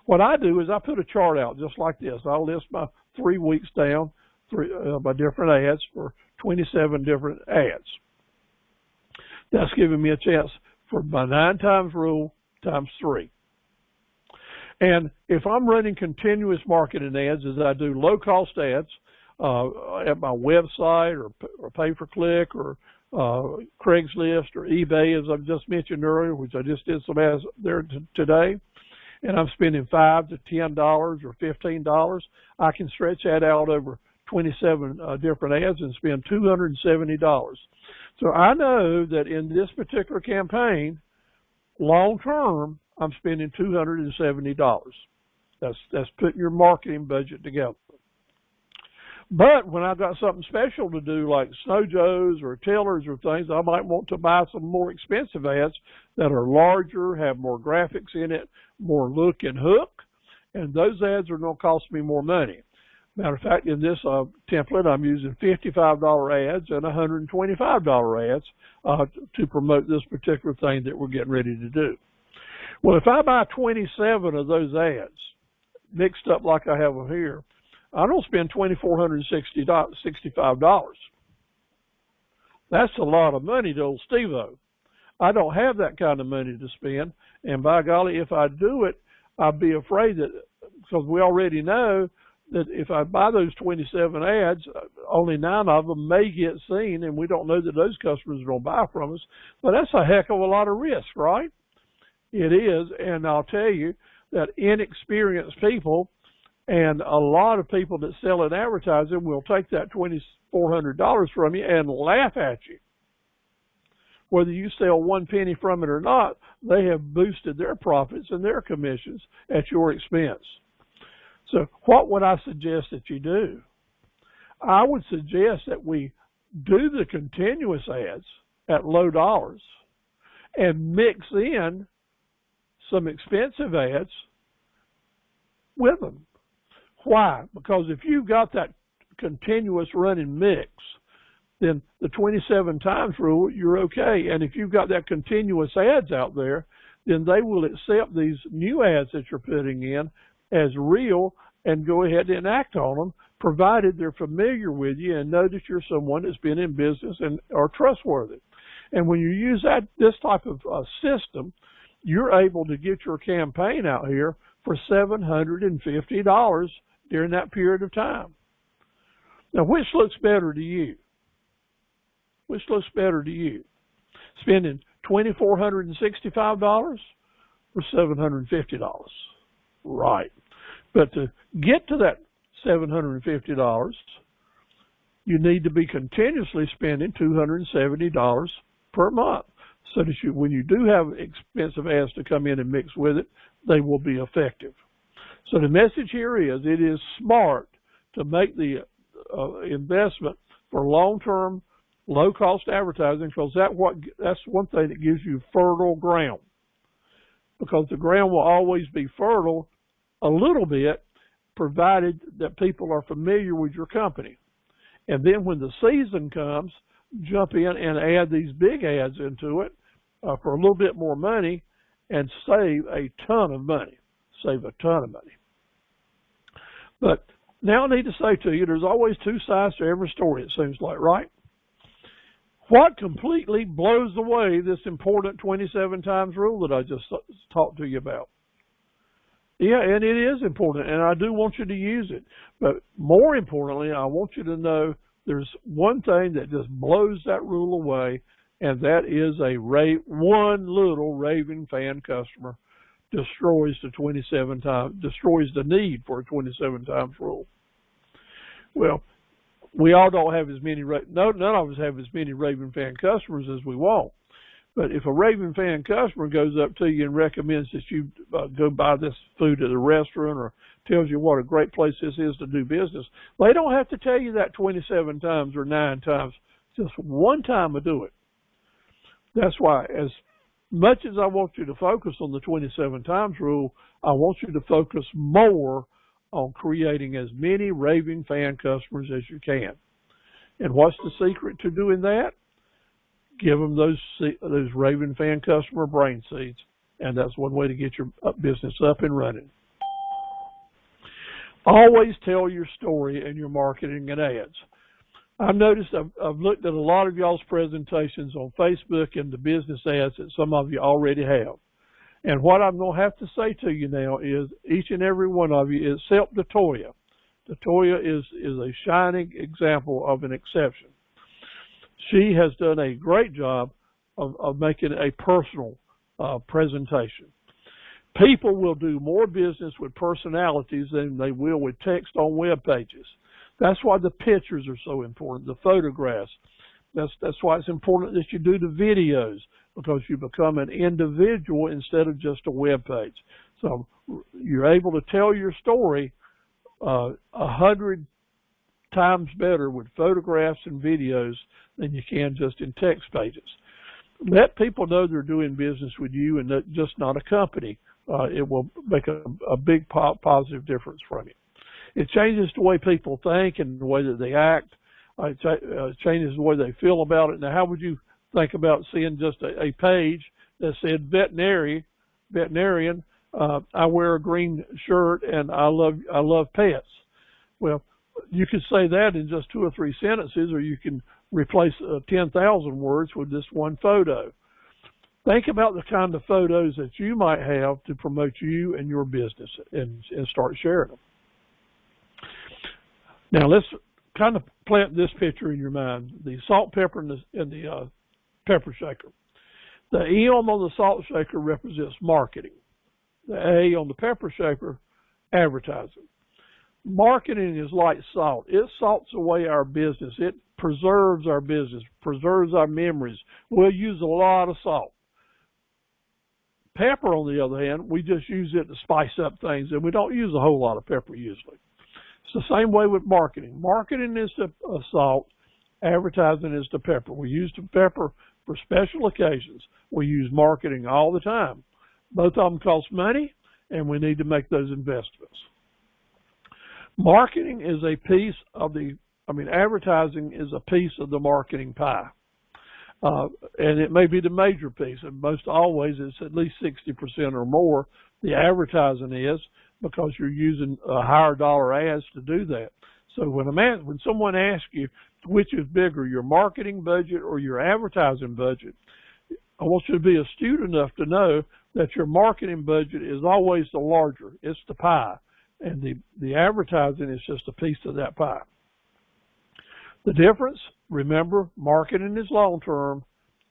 What I do is I put a chart out just like this. I'll list my 3 weeks down by different ads for 27 different ads. That's giving me a chance for my 9 times rule times 3. And if I'm running continuous marketing ads, as I do low-cost ads at my website or pay-per-click or Craigslist or eBay, as I've just mentioned earlier, which I just did some ads there today, and I'm spending $5 to $10 or $15, I can stretch that out over 27 different ads and spend $270. So I know that in this particular campaign, long term, I'm spending $270. That's putting your marketing budget together. But when I've got something special to do, like snow joes or tillers or things, I might want to buy some more expensive ads that are larger, have more graphics in it, more look and hook, and those ads are going to cost me more money. Matter of fact, in this template, I'm using $55 ads and $125 ads to promote this particular thing that we're getting ready to do. Well, if I buy 27 of those ads, mixed up like I have them here, I don't spend $2,465. That's a lot of money to old Steve-O. I don't have that kind of money to spend, and by golly, if I do it, I'd be afraid that because we already know that if I buy those 27 ads, only 9 of them may get seen, and we don't know that those customers are going to buy from us. But that's a heck of a lot of risk, right? It is, and I'll tell you that inexperienced people and a lot of people that sell in advertising will take that $2,400 from you and laugh at you. Whether you sell 1 penny from it or not, they have boosted their profits and their commissions at your expense. So what would I suggest that you do? I would suggest that we do the continuous ads at low dollars and mix in some expensive ads with them. Why? Because if you've got that continuous running mix, then the 27 times rule, you're okay. And if you've got that continuous ads out there, then they will accept these new ads that you're putting in as real and go ahead and act on them, provided they're familiar with you and know that you're someone that's been in business and are trustworthy. And when you use this type of system, you're able to get your campaign out here for $750 during that period of time. Now, which looks better to you? Which looks better to you? Spending $2,465 or $750? Right. But to get to that $750, you need to be continuously spending $270 per month, so that when you do have expensive ads to come in and mix with it, they will be effective. So the message here is, it is smart to make the investment for long-term, low-cost advertising, because that's one thing that gives you fertile ground. Because the ground will always be fertile a little bit, provided that people are familiar with your company. And then when the season comes, jump in and add these big ads into it for a little bit more money and save a ton of money. Save a ton of money. But now I need to say to you, there's always 2 sides to every story, it seems like, right? What completely blows away this important 27 times rule that I just talked to you about? Yeah, and it is important, and I do want you to use it. But more importantly, I want you to know there's one thing that just blows that rule away, and that is one little raving fan customer destroys destroys the need for a 27 times rule. Well, we all don't have as many, none of us have as many raving fan customers as we want. But if a raving fan customer goes up to you and recommends that you go buy this food at a restaurant, or tells you what a great place this is to do business, they don't have to tell you that 27 times or 9 times. Just one time to do it. That's why, as much as I want you to focus on the 27 times rule, I want you to focus more on creating as many raving fan customers as you can. And what's the secret to doing that? Give them those raving fan customer brain seeds, and that's one way to get your business up and running. Always tell your story in your marketing and ads. I've noticed, I've looked at a lot of y'all's presentations on Facebook and the business ads that some of you already have. And what I'm going to have to say to you now is, each and every one of you, except Latoya. Latoya is a shining example of an exception. She has done a great job of making a personal presentation. People will do more business with personalities than they will with text on web pages. That's why the pictures are so important, the photographs. That's why it's important that you do the videos, because you become an individual instead of just a web page. So you're able to tell your story 100 times better with photographs and videos than you can just in text pages. Let people know they're doing business with you and just not a company. It will make a big positive difference from you. It changes the way people think and the way that they act. It changes the way they feel about it. Now, how would you think about seeing just a page that said veterinarian, I wear a green shirt and I love pets? Well, you could say that in just 2 or 3 sentences, or you can replace 10,000 words with this one photo. Think about the kind of photos that you might have to promote you and your business and start sharing them. Now let's kind of plant this picture in your mind. The salt, pepper, and the pepper shaker. The M on the salt shaker represents marketing. The A on the pepper shaker, advertising. Marketing is like salt. It salts away our business. It preserves our business, preserves our memories. We'll use a lot of salt. Pepper, on the other hand, we just use it to spice up things, and we don't use a whole lot of pepper usually. It's the same way with marketing. Marketing is the salt. Advertising is the pepper. We use the pepper for special occasions. We use marketing all the time. Both of them cost money, and we need to make those investments. Marketing is a piece of advertising is a piece of the marketing pie. And it may be the major piece, and most always it's at least 60% or more. The advertising is, because you're using higher dollar ads to do that. So when someone asks you which is bigger, your marketing budget or your advertising budget, I want you to be astute enough to know that your marketing budget is always the larger. It's the pie, and the advertising is just a piece of that pie. The difference, remember, marketing is long-term,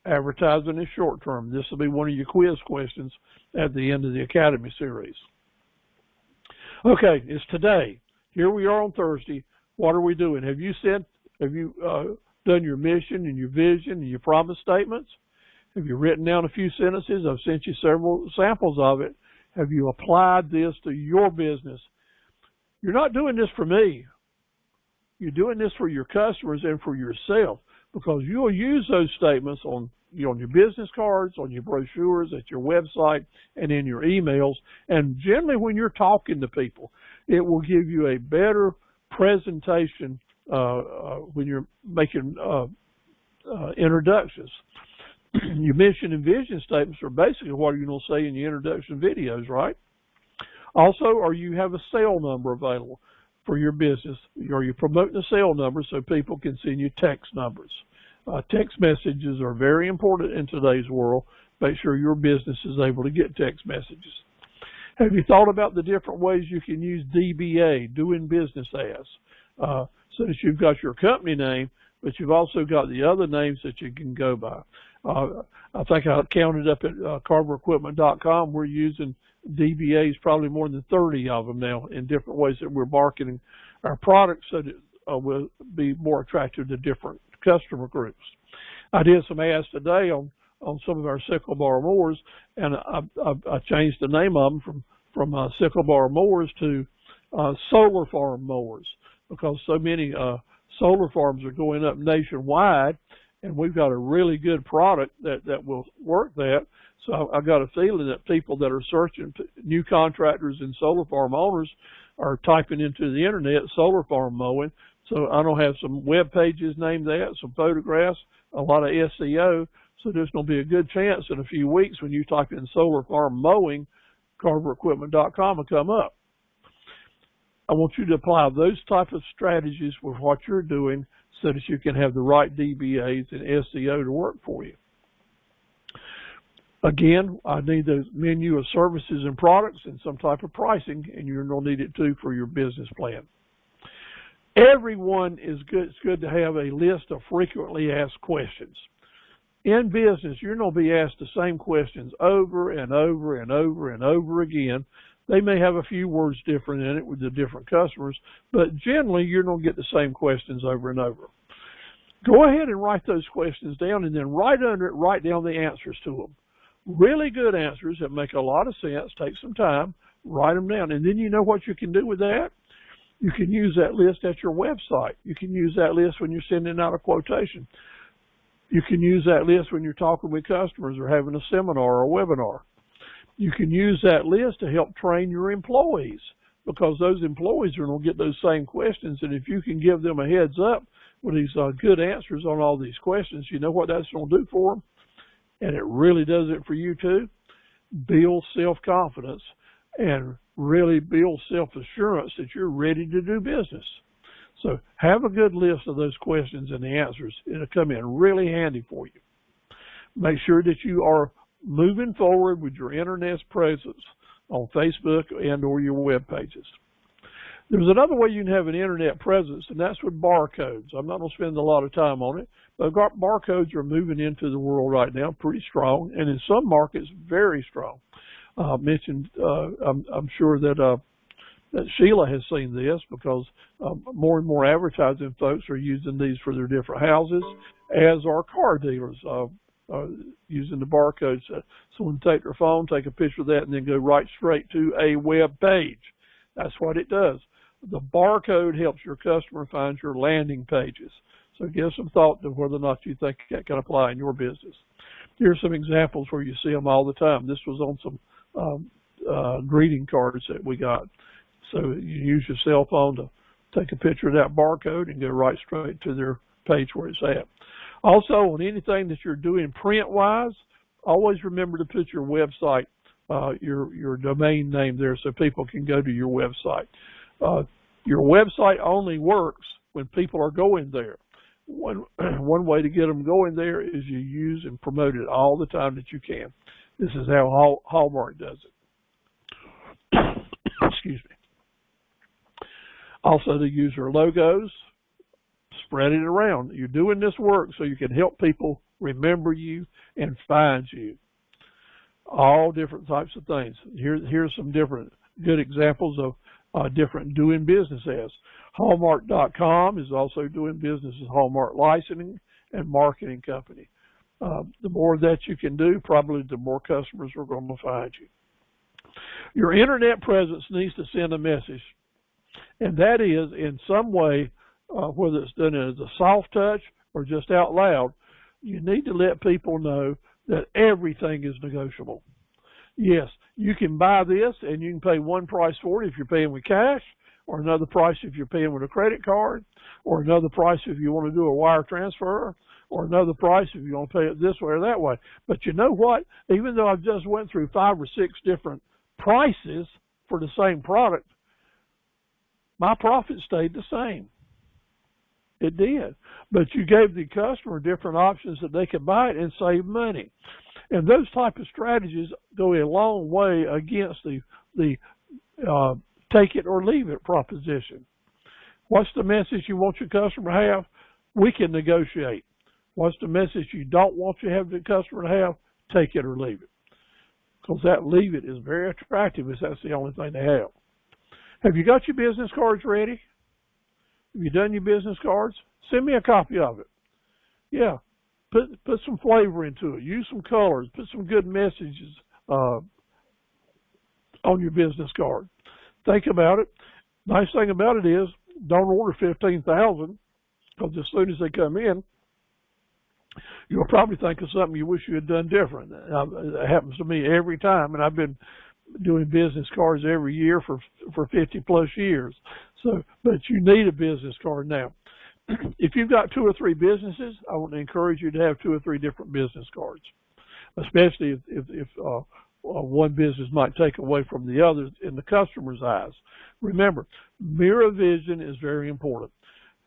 advertising is short-term. This will be one of your quiz questions at the end of the Academy series. Okay, it's today. Here we are on Thursday. What are we doing? Have you done your mission and your vision and your promise statements? Have you written down a few sentences? I've sent you several samples of it. Have you applied this to your business? You're not doing this for me. You're doing this for your customers and for yourself, because you'll use those statements on your business cards, on your brochures, at your website, and in your emails. And generally when you're talking to people, it will give you a better presentation when you're making introductions. Your mission and vision statements are basically what you're going to say in your introduction videos, right? Also, or you have a cell number available for your business, or you're promoting a cell number so people can send you text numbers. Text messages are very important in today's world. Make sure your business is able to get text messages. Have you thought about the different ways you can use DBA, doing business as, so that you've got your company name, but you've also got the other names that you can go by. I think I counted up at carverequipment.com. We're using DBAs, probably more than 30 of them now, in different ways that we're marketing our products so that we'll be more attractive to different customer groups. I did some ads today on some of our sickle bar mowers, and I changed the name of them from sickle bar mowers to solar farm mowers, because so many solar farms are going up nationwide, and we've got a really good product that will work that. So I got a feeling that people that are searching, new contractors and solar farm owners, are typing into the internet solar farm mowing. So I don't have some web pages named that, some photographs, a lot of SEO. So there's going to be a good chance in a few weeks when you type in solar farm mowing, carverequipment.com will come up. I want you to apply those type of strategies with what you're doing so that you can have the right DBAs and SEO to work for you. Again, I need the menu of services and products and some type of pricing, and you're going to need it too for your business plan. Everyone is good. It's good to have a list of frequently asked questions. In business, you're going to be asked the same questions over and over and over and over again. They may have a few words different in it with the different customers, but generally you're going to get the same questions over and over. Go ahead and write those questions down, and then right under it, write down the answers to them. Really good answers that make a lot of sense. Take some time, write them down, and then you know what you can do with that? You can use that list at your website. You can use that list when you're sending out a quotation. You can use that list when you're talking with customers or having a seminar or a webinar. You can use that list to help train your employees, because those employees are going to get those same questions, and if you can give them a heads up with these good answers on all these questions, you know what that's going to do for them? And it really does it for you too. Build self-confidence and really build self-assurance that you're ready to do business. So have a good list of those questions and the answers. It'll come in really handy for you. Make sure that you are moving forward with your internet presence on Facebook and or your web pages. There's another way you can have an internet presence, and that's with barcodes. I'm not going to spend a lot of time on it, but barcodes are moving into the world right now pretty strong, and in some markets, very strong. I'm sure that Sheila has seen this because more and more advertising folks are using these for their different houses, as are car dealers using the barcodes. Someone take their phone, take a picture of that, and then go right straight to a web page. That's what it does. The barcode helps your customer find your landing pages. So give some thought to whether or not you think that can apply in your business. Here's some examples where you see them all the time. This was on some greeting cards that we got. So you use your cell phone to take a picture of that barcode and go right straight to their page where it's at. Also, on anything that you're doing print-wise, always remember to put your website, your domain name there so people can go to your website. Your website only works when people are going there. One way to get them going there is you use and promote it all the time that you can. This is how Hallmark does it. Excuse me. Also, they use their logos, spread it around. You're doing this work so you can help people remember you and find you. All different types of things. Here's some different good examples of different doing business as. Hallmark.com is also doing business as Hallmark Licensing and Marketing Company. The more that you can do, probably the more customers are going to find you. Your internet presence needs to send a message, and that is in some way, whether it's done as a soft touch or just out loud, you need to let people know that everything is negotiable. Yes, you can buy this and you can pay one price for it if you're paying with cash, or another price if you're paying with a credit card, or another price if you want to do a wire transfer, or another price if you want to pay it this way or that way. But you know what? Even though I've just went through 5 or 6 different prices for the same product, my profit stayed the same. It did. But you gave the customer different options that they could buy it and save money. And those type of strategies go a long way against the take it or leave it proposition. What's the message you want your customer to have? We can negotiate. What's the message you don't want you to have the customer to have? Take it or leave it. Because that leave it is very attractive if that's the only thing they have. Have you got your business cards ready? Have you done your business cards? Send me a copy of it. Yeah. Put some flavor into it. Use some colors. Put some good messages on your business card. Think about it. Nice thing about it is don't order 15,000 because as soon as they come in, you'll probably think of something you wish you had done different. It happens to me every time, and I've been doing business cards every year for 50 plus years. So, but you need a business card now. If you've got 2 or 3 businesses, I want to encourage you to have 2 or 3 different business cards, especially if one business might take away from the other in the customer's eyes. Remember, mirror vision is very important.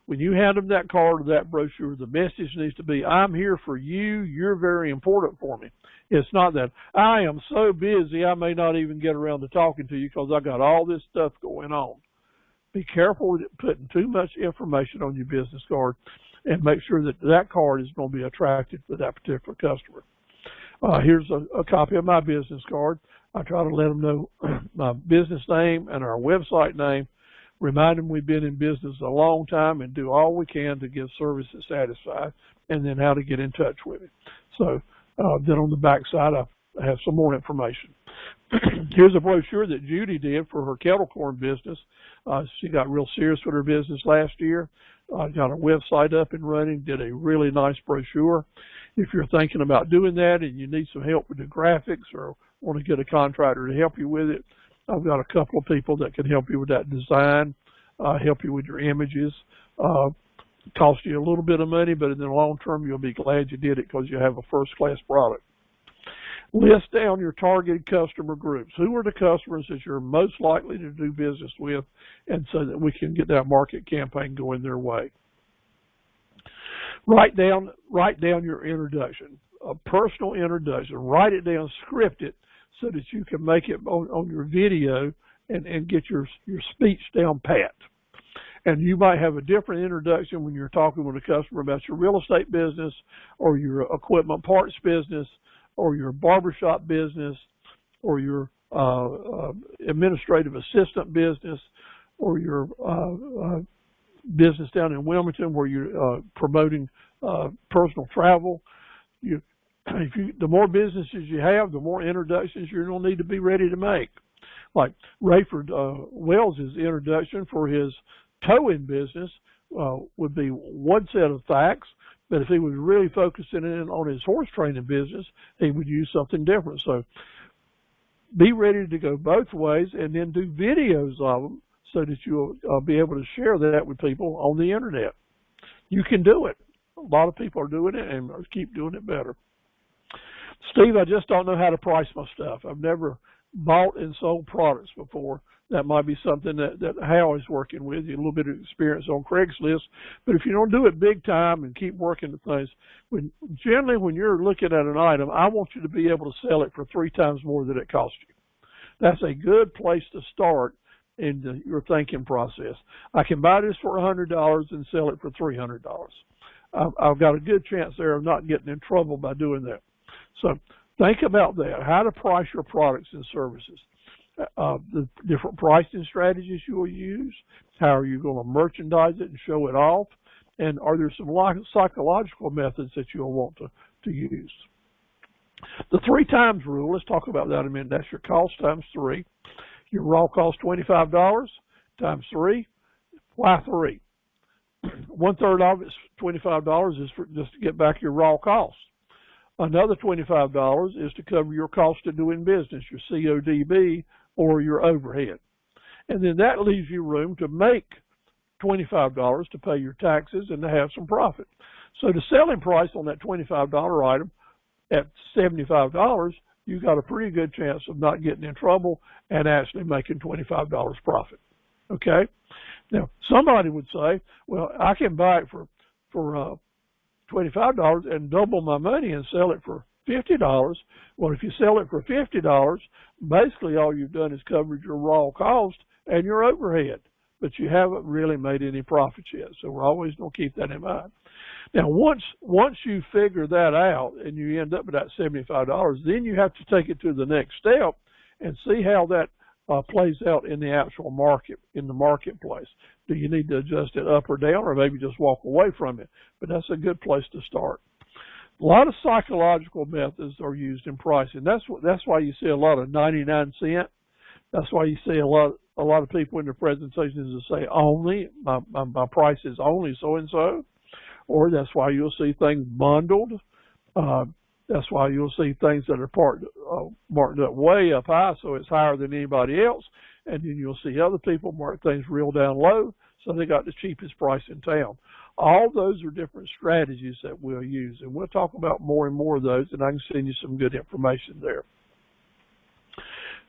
When you hand them that card or that brochure, the message needs to be, I'm here for you, you're very important for me. It's not that, I am so busy I may not even get around to talking to you because I got all this stuff going on. Be careful with putting too much information on your business card and make sure that that card is going to be attractive to that particular customer. Here's a copy of my business card. I try to let them know my business name and our website name, remind them we've been in business a long time and do all we can to give service that satisfies, and then how to get in touch with it. So then on the back side, I have some more information. Here's a brochure that Judy did for her kettle corn business. She got real serious with her business last year. Got a website up and running, did a really nice brochure. If you're thinking about doing that and you need some help with the graphics or want to get a contractor to help you with it, I've got a couple of people that can help you with that design, help you with your images. Cost you a little bit of money, but in the long term, you'll be glad you did it because you have a first-class product. List down your targeted customer groups. Who are the customers that you're most likely to do business with, and so that we can get that market campaign going their way. Write down your introduction. a personal introduction. Write it down, script it, so that you can make it on your video and get your speech down pat. And you might have a different introduction when you're talking with a customer about your real estate business or your equipment parts business or your barbershop business or your administrative assistant business or your business down in Wilmington where you're promoting personal travel. The more businesses you have, the more introductions you're going to need to be ready to make. Like Rayford Wells' introduction for his towing business would be one set of facts, but if he was really focusing in on his horse training business, he would use something different. So be ready to go both ways and then do videos of them so that you'll be able to share that with people on the internet. You can do it. A lot of people are doing it and keep doing it better. Steve, I just don't know how to price my stuff. I've never bought and sold products before. That might be something that Hal is working with. You a little bit of experience on Craigslist. But if you don't do it big time and keep working the things, generally when you're looking at an item, I want you to be able to sell it for 3 times more than it cost you. That's a good place to start in your thinking process. I can buy this for $100 and sell it for $300. I've got a good chance there of not getting in trouble by doing that. So think about that, how to price your products and services. The different pricing strategies you will use, how are you going to merchandise it and show it off, and are there some psychological methods that you'll want to use. The 3 times rule, let's talk about that in a minute. That's your cost times 3. Your raw cost $25 times 3. Why 3? 1/3 of it's $25 is for just to get back your raw cost. Another $25 is to cover your cost of doing business, your CODB or your overhead. And then that leaves you room to make $25 to pay your taxes and to have some profit. So the selling price on that $25 item at $75, you got a pretty good chance of not getting in trouble and actually making $25 profit. Okay? Now, somebody would say, well, I can buy it for $25 and double my money and sell it for $50. Well, if you sell it for $50, basically all you've done is covered your raw cost and your overhead, but you haven't really made any profits yet. So we're always going to keep that in mind. Now, once you figure that out and you end up with that $75, then you have to take it to the next step and see how that plays out in the actual market, in the marketplace. Do you need to adjust it up or down, or maybe just walk away from it? But that's a good place to start. A lot of psychological methods are used in pricing. That's why you see a lot of 99 cent. That's why you see a lot of people in their presentations that say only my price is only so and so, or that's why you'll see things bundled. That's why you'll see things that are marked up way up high, so it's higher than anybody else. And then you'll see other people mark things real down low, so they got the cheapest price in town. All those are different strategies that we'll use, and we'll talk about more and more of those, and I can send you some good information there.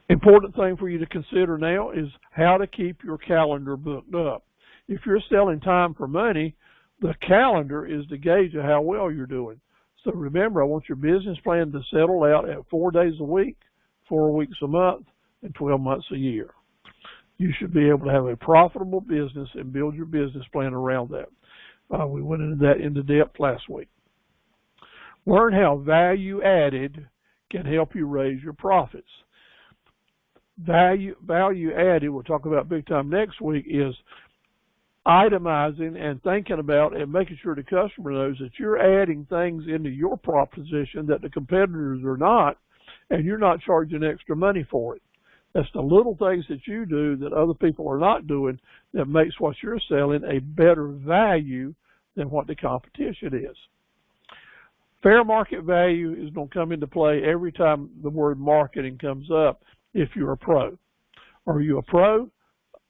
Important thing for you to consider now is how to keep your calendar booked up. If you're selling time for money, the calendar is the gauge of how well you're doing. So remember, I want your business plan to settle out at 4 days a week, 4 weeks a month, and 12 months a year. You should be able to have a profitable business and build your business plan around that. We went into that into depth last week. Learn how value added can help you raise your profits. Value added, we'll talk about big time next week, is itemizing and thinking about and making sure the customer knows that you're adding things into your proposition that the competitors are not, and you're not charging extra money for it. That's the little things that you do that other people are not doing that makes what you're selling a better value than what the competition is. Fair market value is going to come into play every time the word marketing comes up if you're a pro. Are you a pro?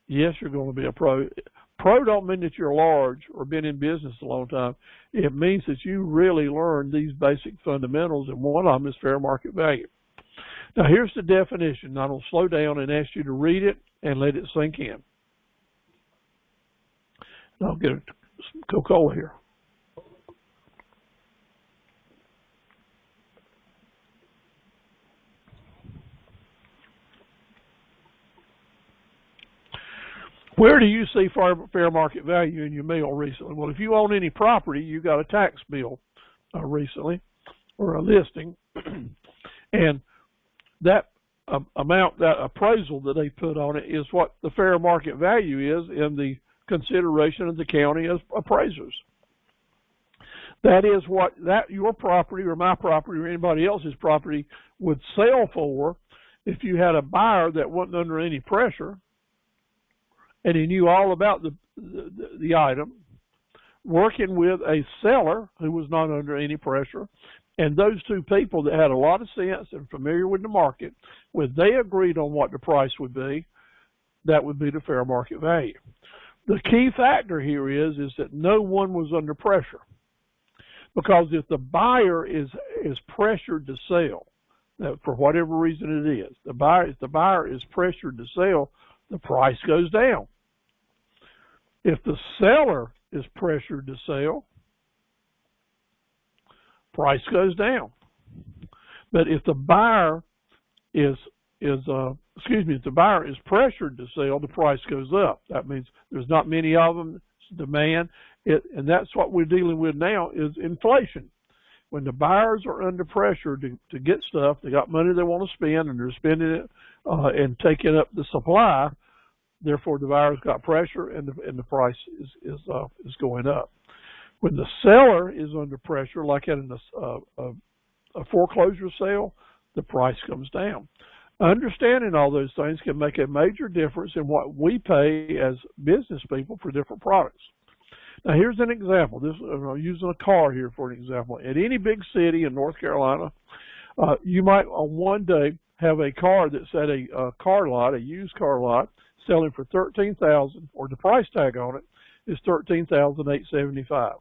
Yes, you're going to be a pro. Pro don't mean that you're large or been in business a long time. It means that you really learn these basic fundamentals, and one of them is fair market value. Now, here's the definition. I'm going to slow down and ask you to read it and let it sink in. I'll get some Coca-Cola here. Where do you see fair market value in your mail recently? Well, if you own any property, you got a tax bill recently, or a listing, and that amount, that appraisal that they put on it, is what the fair market value is in the consideration of the county as appraisers. That is what your property or my property or anybody else's property would sell for if you had a buyer that wasn't under any pressure and he knew all about the item, working with a seller who was not under any pressure, and those two people that had a lot of sense and familiar with the market, when they agreed on what the price would be, that would be the fair market value. The key factor here is that no one was under pressure. Because if the buyer is pressured to sell, for whatever reason it is, if the buyer is pressured to sell, the price goes down. If the seller is pressured to sell, price goes down. But if the buyer if the buyer is pressured to sell, the price goes up. That means there's not many of them, it's demand, and that's what we're dealing with now is inflation. When the buyers are under pressure to get stuff, they got money they want to spend, and they're spending it and taking up the supply. Therefore, the buyers got pressure, and the price is going up. When the seller is under pressure, like in a foreclosure sale, the price comes down. Understanding all those things can make a major difference in what we pay as business people for different products. Now, here's an example. I'm using a car here for an example. At any big city in North Carolina, you might on one day have a car that's at a car lot, a used car lot, selling for $13,000, or the price tag on it is $13,875.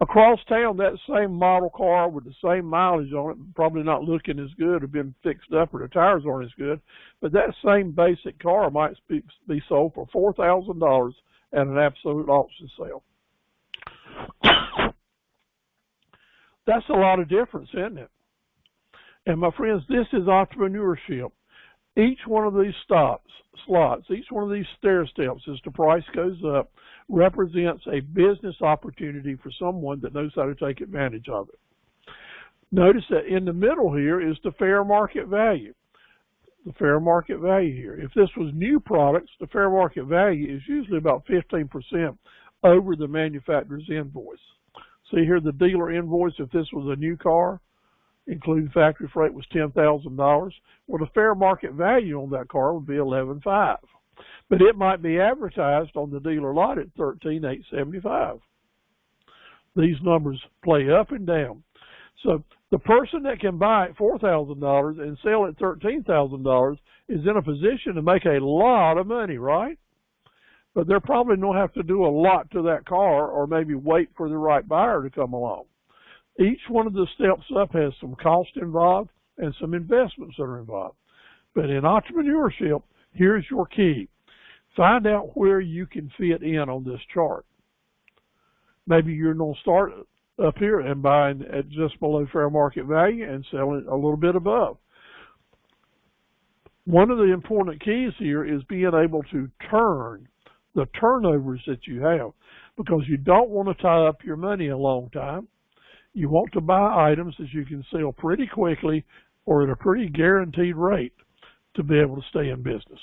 Across town, that same model car with the same mileage on it, probably not looking as good or been fixed up, or the tires aren't as good, but that same basic car might be sold for $4,000 at an absolute auction sale. That's a lot of difference, isn't it? And my friends, this is entrepreneurship. Each one of these slots, each one of these stair steps as the price goes up, represents a business opportunity for someone that knows how to take advantage of it. Notice that in the middle here is the fair market value. The fair market value here. If this was new products, the fair market value is usually about 15% over the manufacturer's invoice. See here, the dealer invoice, if this was a new car, including factory freight, was $10,000. Well, the fair market value on that car would be $11,500. But it might be advertised on the dealer lot at $13,875. These numbers play up and down. So the person that can buy at $4,000 and sell at $13,000 is in a position to make a lot of money, right? But they're probably don't have to do a lot to that car, or maybe wait for the right buyer to come along. Each one of the steps up has some cost involved and some investments that are involved. But in entrepreneurship, here's your key. Find out where you can fit in on this chart. Maybe you're going to start up here and buying at just below fair market value and selling a little bit above. One of the important keys here is being able to turn the turnovers that you have, because you don't want to tie up your money a long time. You want to buy items that you can sell pretty quickly or at a pretty guaranteed rate to be able to stay in business.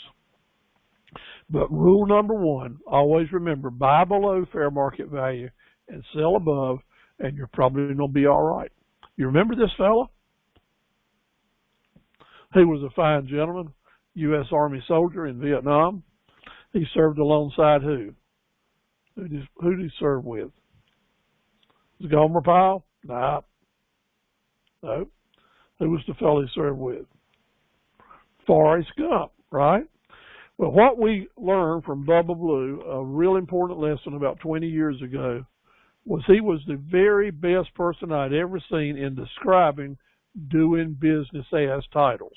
But rule number one, always remember, buy below fair market value and sell above, and you're probably going to be all right. You remember this fella? He was a fine gentleman, U.S. Army soldier in Vietnam. He served alongside who? Who did he serve with? Was it Gomer Pyle? Nah. No. Who was the fellow he served with? Forrest Gump, right? Well, what we learned from Bubba Blue, a real important lesson about 20 years ago, was he was the very best person I'd ever seen in describing doing business as titles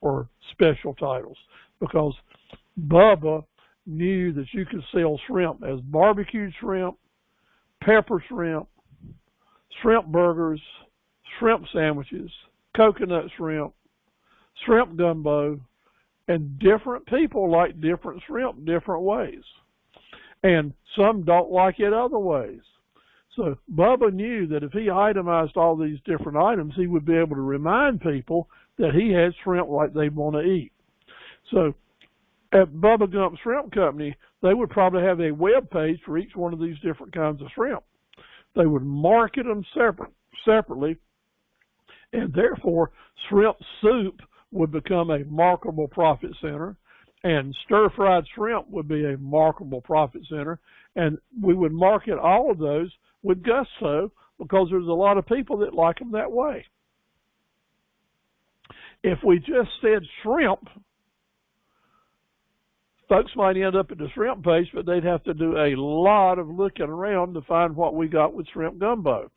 or special titles, because Bubba knew that you could sell shrimp as barbecued shrimp, pepper shrimp, shrimp burgers, shrimp sandwiches, coconut shrimp, shrimp gumbo, And different people like different shrimp different ways. And some don't like it other ways. So Bubba knew that if he itemized all these different items, he would be able to remind people that he had shrimp like they want to eat. So at Bubba Gump Shrimp Company, they would probably have a web page for each one of these different kinds of shrimp. They would market them separately, and therefore shrimp soup would become a marketable profit center, and stir-fried shrimp would be a marketable profit center, and we would market all of those with gusto because there's a lot of people that like them that way. If we just said shrimp, folks might end up at the shrimp page, but they'd have to do a lot of looking around to find what we got with shrimp gumbo.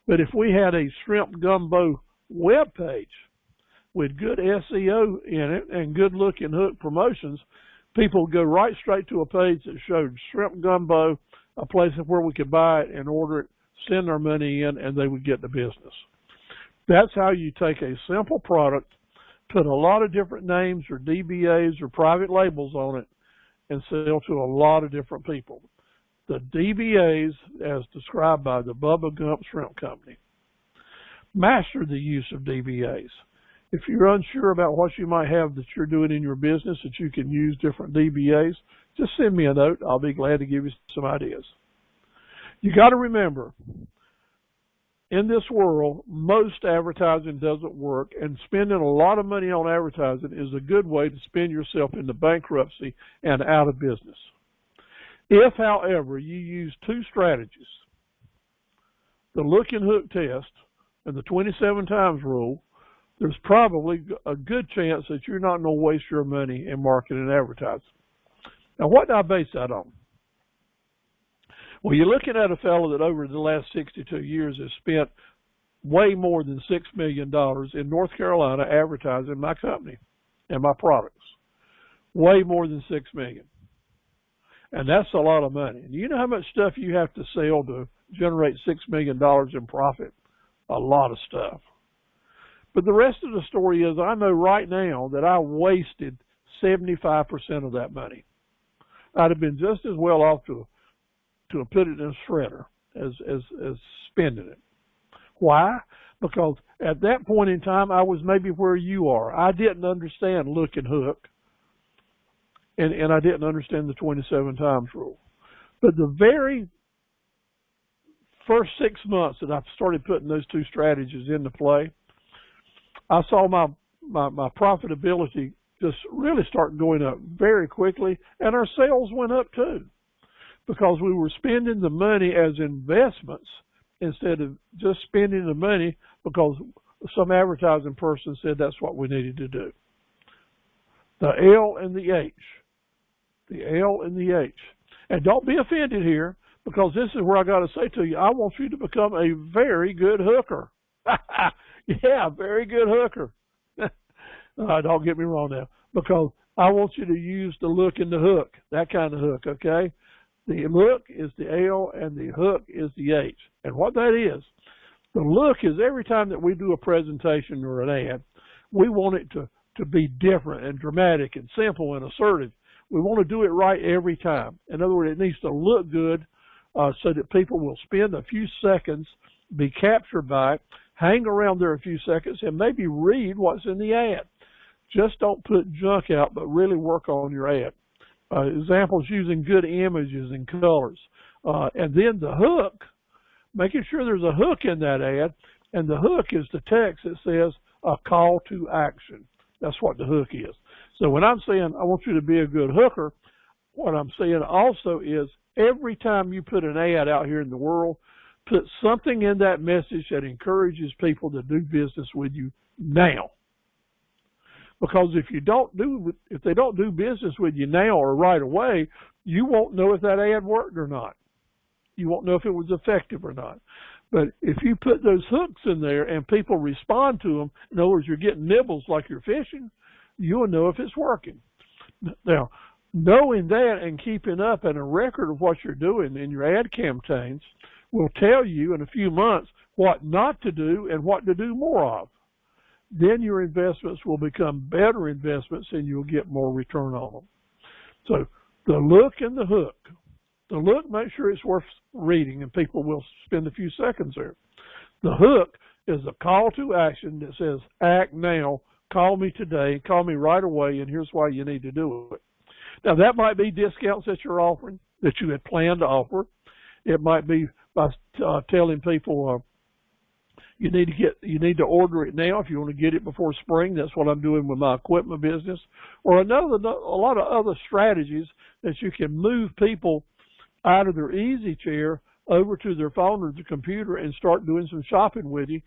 But if we had a shrimp gumbo web page with good SEO in it and good looking hook promotions, people would go right straight to a page that showed shrimp gumbo, a place where we could buy it and order it, send our money in, and they would get the business. That's how you take a simple product, put a lot of different names or DBAs or private labels on it, and sell to a lot of different people. The DBAs, as described by the Bubba Gump Shrimp Company. Master the use of DBAs. If you're unsure about what you might have that you're doing in your business that you can use different DBAs, just send me a note. I'll be glad to give you some ideas. You got to remember, in this world, most advertising doesn't work, and spending a lot of money on advertising is a good way to spin yourself into bankruptcy and out of business. If, however, you use two strategies, the look and hook test and the 27 times rule, there's probably a good chance that you're not going to waste your money in marketing and advertising. Now, what do I base that on? Well, you're looking at a fellow that over the last 62 years has spent way more than $6 million in North Carolina advertising my company and my products. Way more than $6 million. And that's a lot of money. And you know how much stuff you have to sell to generate $6 million in profit? A lot of stuff. But the rest of the story is I know right now that I wasted 75% of that money. I'd have been just as well off to put it in a shredder as spending it. Why? Because at that point in time, I was maybe where you are. I didn't understand look and hook, and I didn't understand the 27 times rule. But the very first 6 months that I started putting those two strategies into play, I saw my profitability just really start going up very quickly, and our sales went up too, because we were spending the money as investments instead of just spending the money because some advertising person said that's what we needed to do. The L and the H. The L and the H. And don't be offended here, because this is where I got to say to you, I want you to become a very good hooker. Yeah, very good hooker. Don't get me wrong now, because I want you to use the look and the hook, that kind of hook, okay? The look is the L and the hook is the H. And what that is, the look is every time that we do a presentation or an ad, we want it to be different and dramatic and simple and assertive. We want to do it right every time. In other words, it needs to look good so that people will spend a few seconds, be captured by it, hang around there a few seconds, and maybe read what's in the ad. Just don't put junk out, but really work on your ad. Examples using good images and colors. And then the hook, making sure there's a hook in that ad, and the hook is the text that says a call to action. That's what the hook is. So when I'm saying I want you to be a good hooker, what I'm saying also is every time you put an ad out here in the world, put something in that message that encourages people to do business with you now. Because if they don't do business with you now or right away, you won't know if that ad worked or not. You won't know if it was effective or not. But if you put those hooks in there and people respond to them, in other words, you're getting nibbles like you're fishing, you'll know if it's working. Now, knowing that and keeping up and a record of what you're doing in your ad campaigns will tell you in a few months what not to do and what to do more of. then your investments will become better investments and you'll get more return on them. So the look and the hook. The look, make sure it's worth reading, and people will spend a few seconds there. The hook is a call to action that says, act now, call me today, call me right away, and here's why you need to do it. Now, that might be discounts that you're offering, that you had planned to offer. It might be by telling people you need to order it now if you want to get it before spring. That's what I'm doing with my equipment business. Or a lot of other strategies that you can move people out of their easy chair over to their phone or their computer and start doing some shopping with you.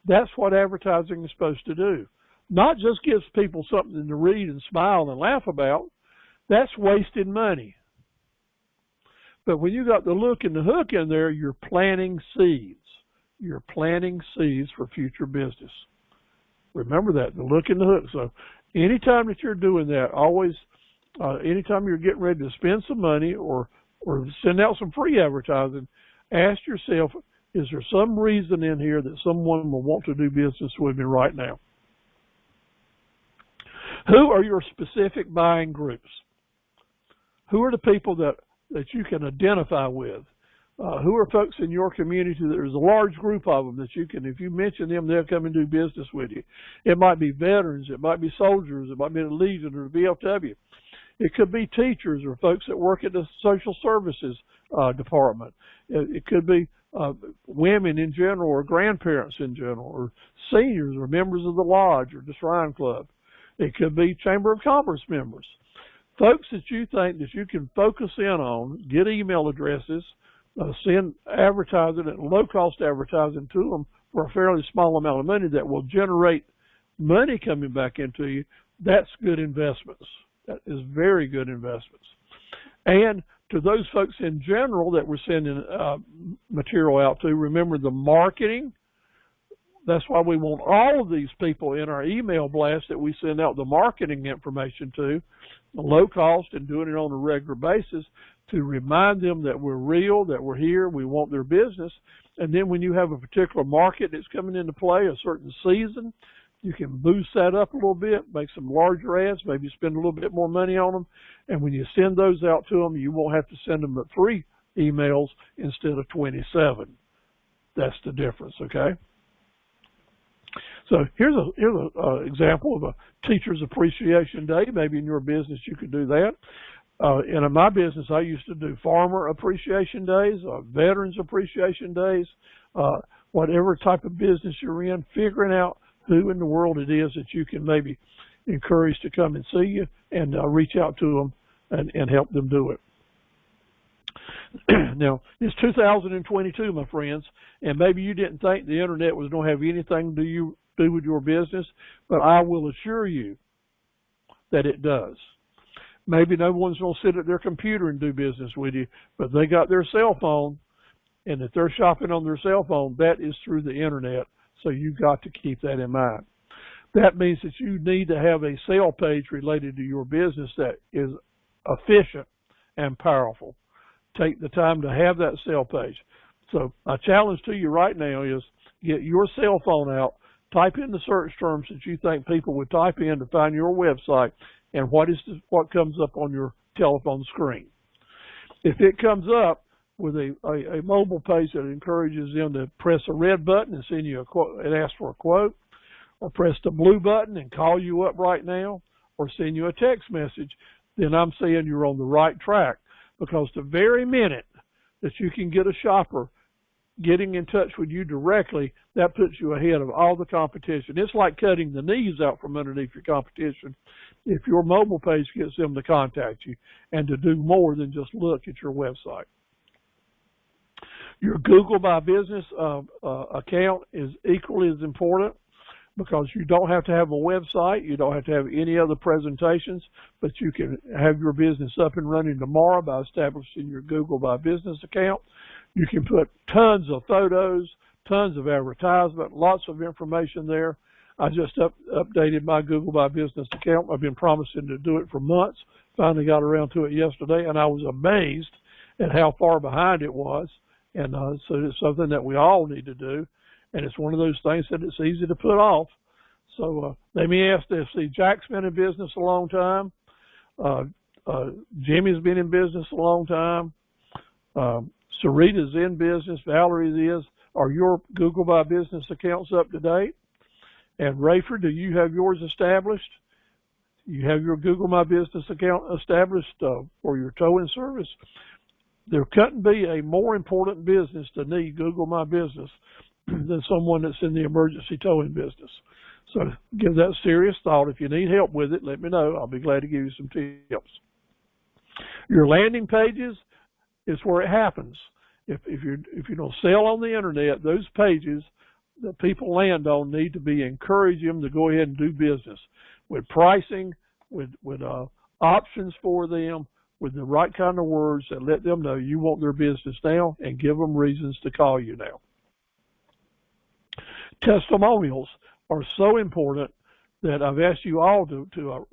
That's what advertising is supposed to do. Not just gives people something to read and smile and laugh about. That's wasted money. But when you got the look and the hook in there, you're planting seeds. You're planting seeds for future business. Remember that, the look and the hook. So anytime that you're doing that, always, anytime you're getting ready to spend some money or send out some free advertising, ask yourself, is there some reason in here that someone will want to do business with me right now? Who are your specific buying groups? Who are the people that you can identify with? Who are folks in your community? There's a large group of them that you can, if you mention them, they'll come and do business with you. It might be veterans, it might be soldiers, it might be the Legion or the VFW. It could be teachers or folks that work at the social services department. It could be women in general or grandparents in general or seniors or members of the lodge or the Shrine Club. It could be Chamber of Commerce members. Folks that you think that you can focus in on, get email addresses, send advertising and low-cost advertising to them for a fairly small amount of money that will generate money coming back into you. That's good investments. That is very good investments. And to those folks in general that we're sending material out to, remember the marketing. That's why we want all of these people in our email blast that we send out the marketing information to, low cost and doing it on a regular basis, to remind them that we're real, that we're here, we want their business. And then when you have a particular market that's coming into play, a certain season, you can boost that up a little bit, make some larger ads, maybe spend a little bit more money on them. And when you send those out to them, you won't have to send them 3 emails instead of 27. That's the difference, okay? So here's an example of a Teacher's Appreciation Day. Maybe in your business you could do that. And in my business, I used to do Farmer Appreciation Days, Veterans Appreciation Days, whatever type of business you're in, figuring out who in the world it is that you can maybe encourage to come and see you and reach out to them and help them do it. Now, it's 2022, my friends, and maybe you didn't think the internet was going to have anything to do with your business, but I will assure you that it does. Maybe no one's going to sit at their computer and do business with you, but they got their cell phone, and if they're shopping on their cell phone, that is through the internet, so you've got to keep that in mind. That means that you need to have a sale page related to your business that is efficient and powerful. Take the time to have that sale page. So my challenge to you right now is get your cell phone out, type in the search terms that you think people would type in to find your website, and what comes up on your telephone screen. If it comes up with a mobile page that encourages them to press a red button and send you a quote and ask for a quote, or press the blue button and call you up right now, or send you a text message, then I'm saying you're on the right track. Because the very minute that you can get a shopper getting in touch with you directly, that puts you ahead of all the competition. It's like cutting the knees out from underneath your competition if your mobile page gets them to contact you and to do more than just look at your website. Your Google My Business account is equally as important, because you don't have to have a website, you don't have to have any other presentations, but you can have your business up and running tomorrow by establishing your Google My Business account. You can put tons of photos, tons of advertisement, lots of information there. I just updated my Google My Business account. I've been promising to do it for months. Finally got around to it yesterday, and I was amazed at how far behind it was. And so it's something that we all need to do. And it's one of those things that it's easy to put off. So let me ask this. See, Jack's been in business a long time. Jimmy's been in business a long time. Sarita's in business. Valerie's is. Are your Google My Business accounts up to date? And Rayford, do you have yours established? You have your Google My Business account established for your towing service? There couldn't be a more important business to need Google My Business than someone that's in the emergency towing business. So give that serious thought. If you need help with it, let me know. I'll be glad to give you some tips. Your landing pages is where it happens. If you don't sell on the internet, those pages that people land on need to be encouraging them to go ahead and do business with pricing, with options for them, with the right kind of words that let them know you want their business now and give them reasons to call you now. Testimonials are so important that I've asked you all to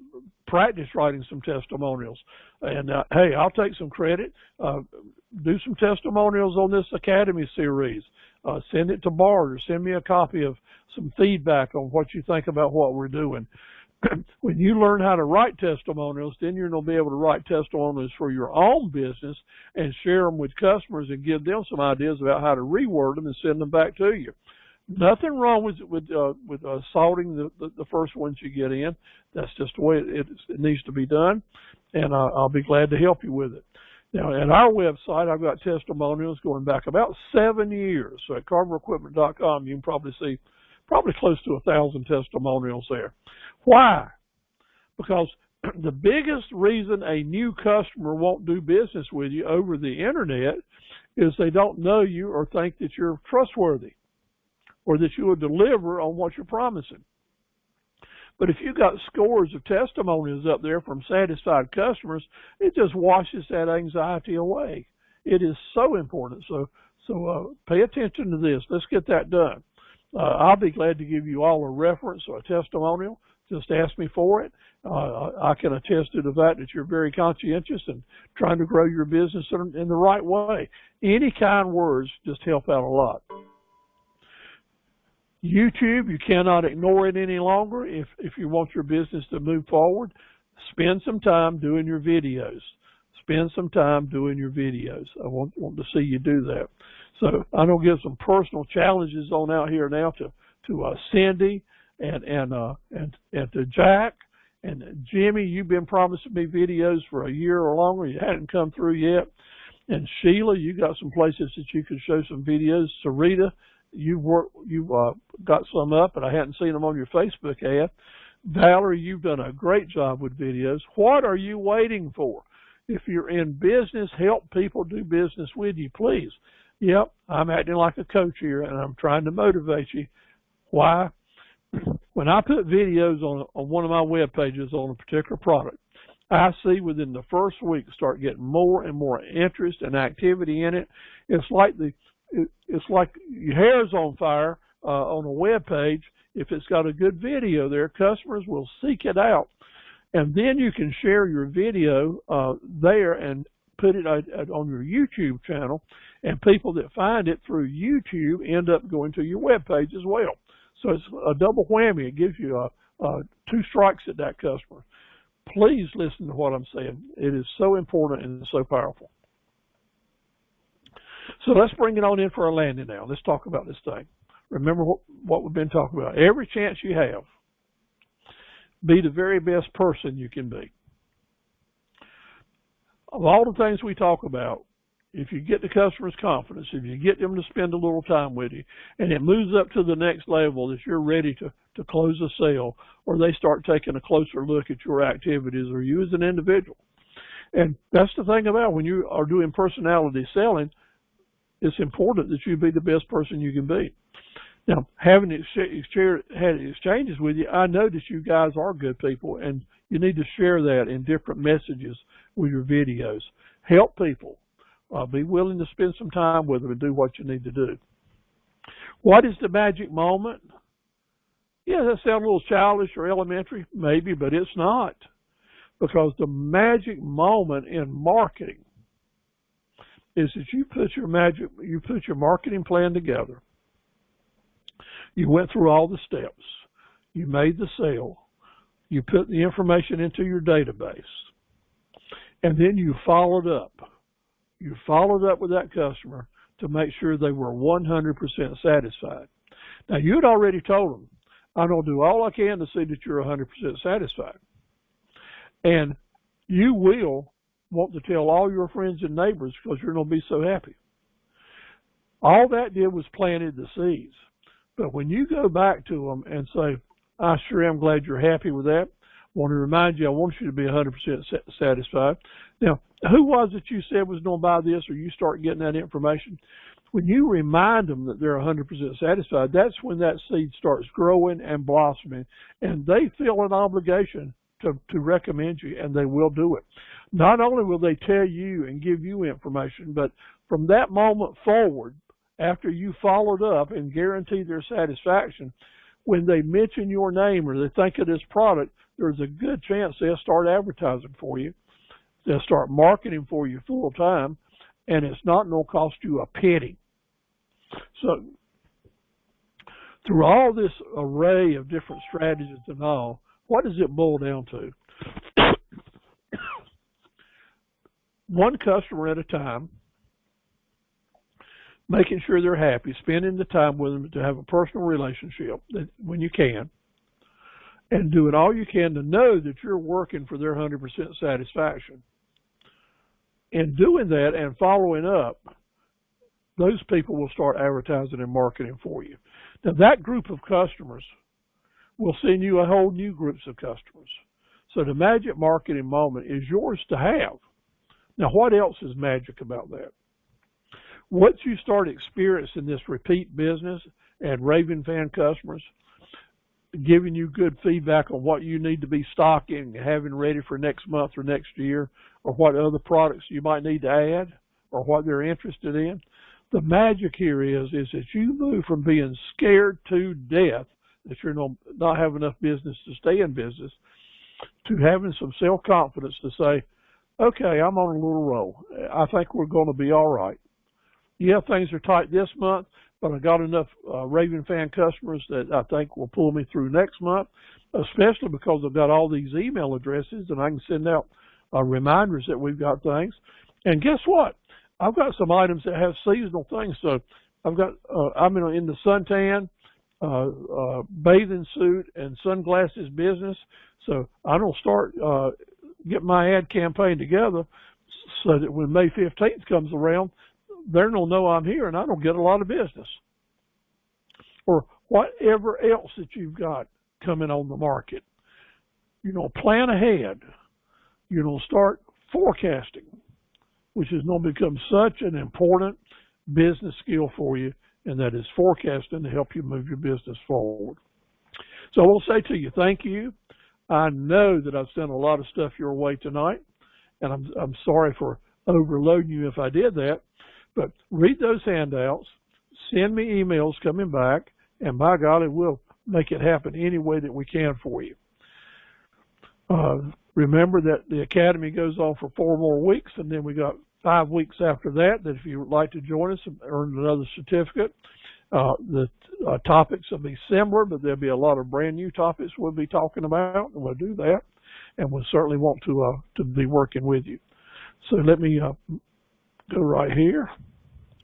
practice writing some testimonials. And hey, I'll take some credit. Do some testimonials on this Academy series. Send it to Bart or send me a copy of some feedback on what you think about what we're doing. When you learn how to write testimonials, then you're going to be able to write testimonials for your own business and share them with customers and give them some ideas about how to reword them and send them back to you. Nothing wrong with sorting the first ones you get in. That's just the way it needs to be done, and I'll be glad to help you with it. Now, at our website, I've got testimonials going back about 7 years. So at carverequipment.com, you can probably see close to 1,000 testimonials there. Why? Because the biggest reason a new customer won't do business with you over the internet is they don't know you or think that you're trustworthy, or that you will deliver on what you're promising. But if you've got scores of testimonials up there from satisfied customers, it just washes that anxiety away. It is so important. So pay attention to this. Let's get that done. I'll be glad to give you all a reference or a testimonial. Just ask me for it. I can attest to the fact that you're very conscientious and trying to grow your business in the right way. Any kind words just help out a lot. YouTube, you cannot ignore it any longer. If you want your business to move forward, spend some time doing your videos. Spend some time doing your videos. I want to see you do that. So I'm going to give some personal challenges on out here now to Cindy and to Jack and Jimmy. You've been promising me videos for a year or longer. You hadn't come through yet. And Sheila, you got some places that you could show some videos. Sarita, you've got some up, and I hadn't seen them on your Facebook ad. Valerie, you've done a great job with videos. What are you waiting for? If you're in business, help people do business with you, please. Yep, I'm acting like a coach here, and I'm trying to motivate you. Why? When I put videos on one of my web pages on a particular product, I see within the first week start getting more and more interest and activity in it. It's like your hair's on fire on a web page. If it's got a good video there, customers will seek it out. And then you can share your video there and put it on your YouTube channel, and people that find it through YouTube end up going to your web page as well. So it's a double whammy. It gives you two strikes at that customer. Please listen to what I'm saying. It is so important and so powerful. So let's bring it on in for a landing now. Let's talk about this thing. Remember what we've been talking about. Every chance you have, be the very best person you can be. Of all the things we talk about, if you get the customer's confidence, if you get them to spend a little time with you, and it moves up to the next level that you're ready to close a sale, or they start taking a closer look at your activities or you as an individual. And that's the thing about when you are doing personality selling, it's important that you be the best person you can be. Now, having had exchanges with you, I know that you guys are good people, and you need to share that in different messages with your videos. Help people. Be willing to spend some time with them and do what you need to do. What is the magic moment? Yeah, that sounds a little childish or elementary, maybe, but it's not. Because the magic moment in marketing is that you put your marketing plan together. You went through all the steps. you made the sale, you put the information into your database, and then you followed up. You followed up with that customer to make sure they were 100% satisfied. Now, you'd already told them, I'm going to do all I can to see that you're 100% satisfied. And you will want to tell all your friends and neighbors because you're going to be so happy. All that did was planted the seeds. But when you go back to them and say, I sure am glad you're happy with that. I want to remind you, I want you to be 100% satisfied. Now, who was it you said was going to buy this, or you start getting that information? When you remind them that they're 100% satisfied, that's when that seed starts growing and blossoming, and they feel an obligation to recommend you, and they will do it. Not only will they tell you and give you information, but from that moment forward, after you followed up and guaranteed their satisfaction, when they mention your name or they think of this product, there's a good chance they'll start advertising for you. They'll start marketing for you full time, and it's not going to cost you a penny. So through all this array of different strategies and all, what does it boil down to? One customer at a time, making sure they're happy, spending the time with them to have a personal relationship when you can, and doing all you can to know that you're working for their 100% satisfaction. In doing that and following up, those people will start advertising and marketing for you. Now, that group of customers will send you a whole new groups of customers. So the magic marketing moment is yours to have. Now, what else is magic about that? Once you start experiencing this repeat business and raving fan customers giving you good feedback on what you need to be stocking and having ready for next month or next year, or what other products you might need to add, or what they're interested in, the magic here is that you move from being scared to death that you're not have enough business to stay in business, to having some self-confidence to say, okay, I'm on a little roll. I think we're going to be all right. Yeah, things are tight this month, but I got enough raving fan customers that I think will pull me through next month, especially because I've got all these email addresses and I can send out reminders that we've got things. And guess what? I've got some items that have seasonal things. So I've got, I'm in the suntan, bathing suit, and sunglasses business. So I'm going to start getting my ad campaign together so that when May 15th comes around, they're going to know I'm here and I don't get a lot of business. Or whatever else that you've got coming on the market. You know, plan ahead. You know, start forecasting, which is going to become such an important business skill for you, and that is forecasting to help you move your business forward. So I will say to you, thank you. I know that I've sent a lot of stuff your way tonight, and I'm sorry for overloading you if I did that. But read those handouts, send me emails coming back, and by golly, we'll make it happen any way that we can for you. Remember that the Academy goes on for 4 more weeks, and then we got 5 weeks after that if you would like to join us and earn another certificate. The topics will be similar, but there'll be a lot of brand new topics we'll be talking about, and we'll do that. And we'll certainly want to be working with you. So let me go right here.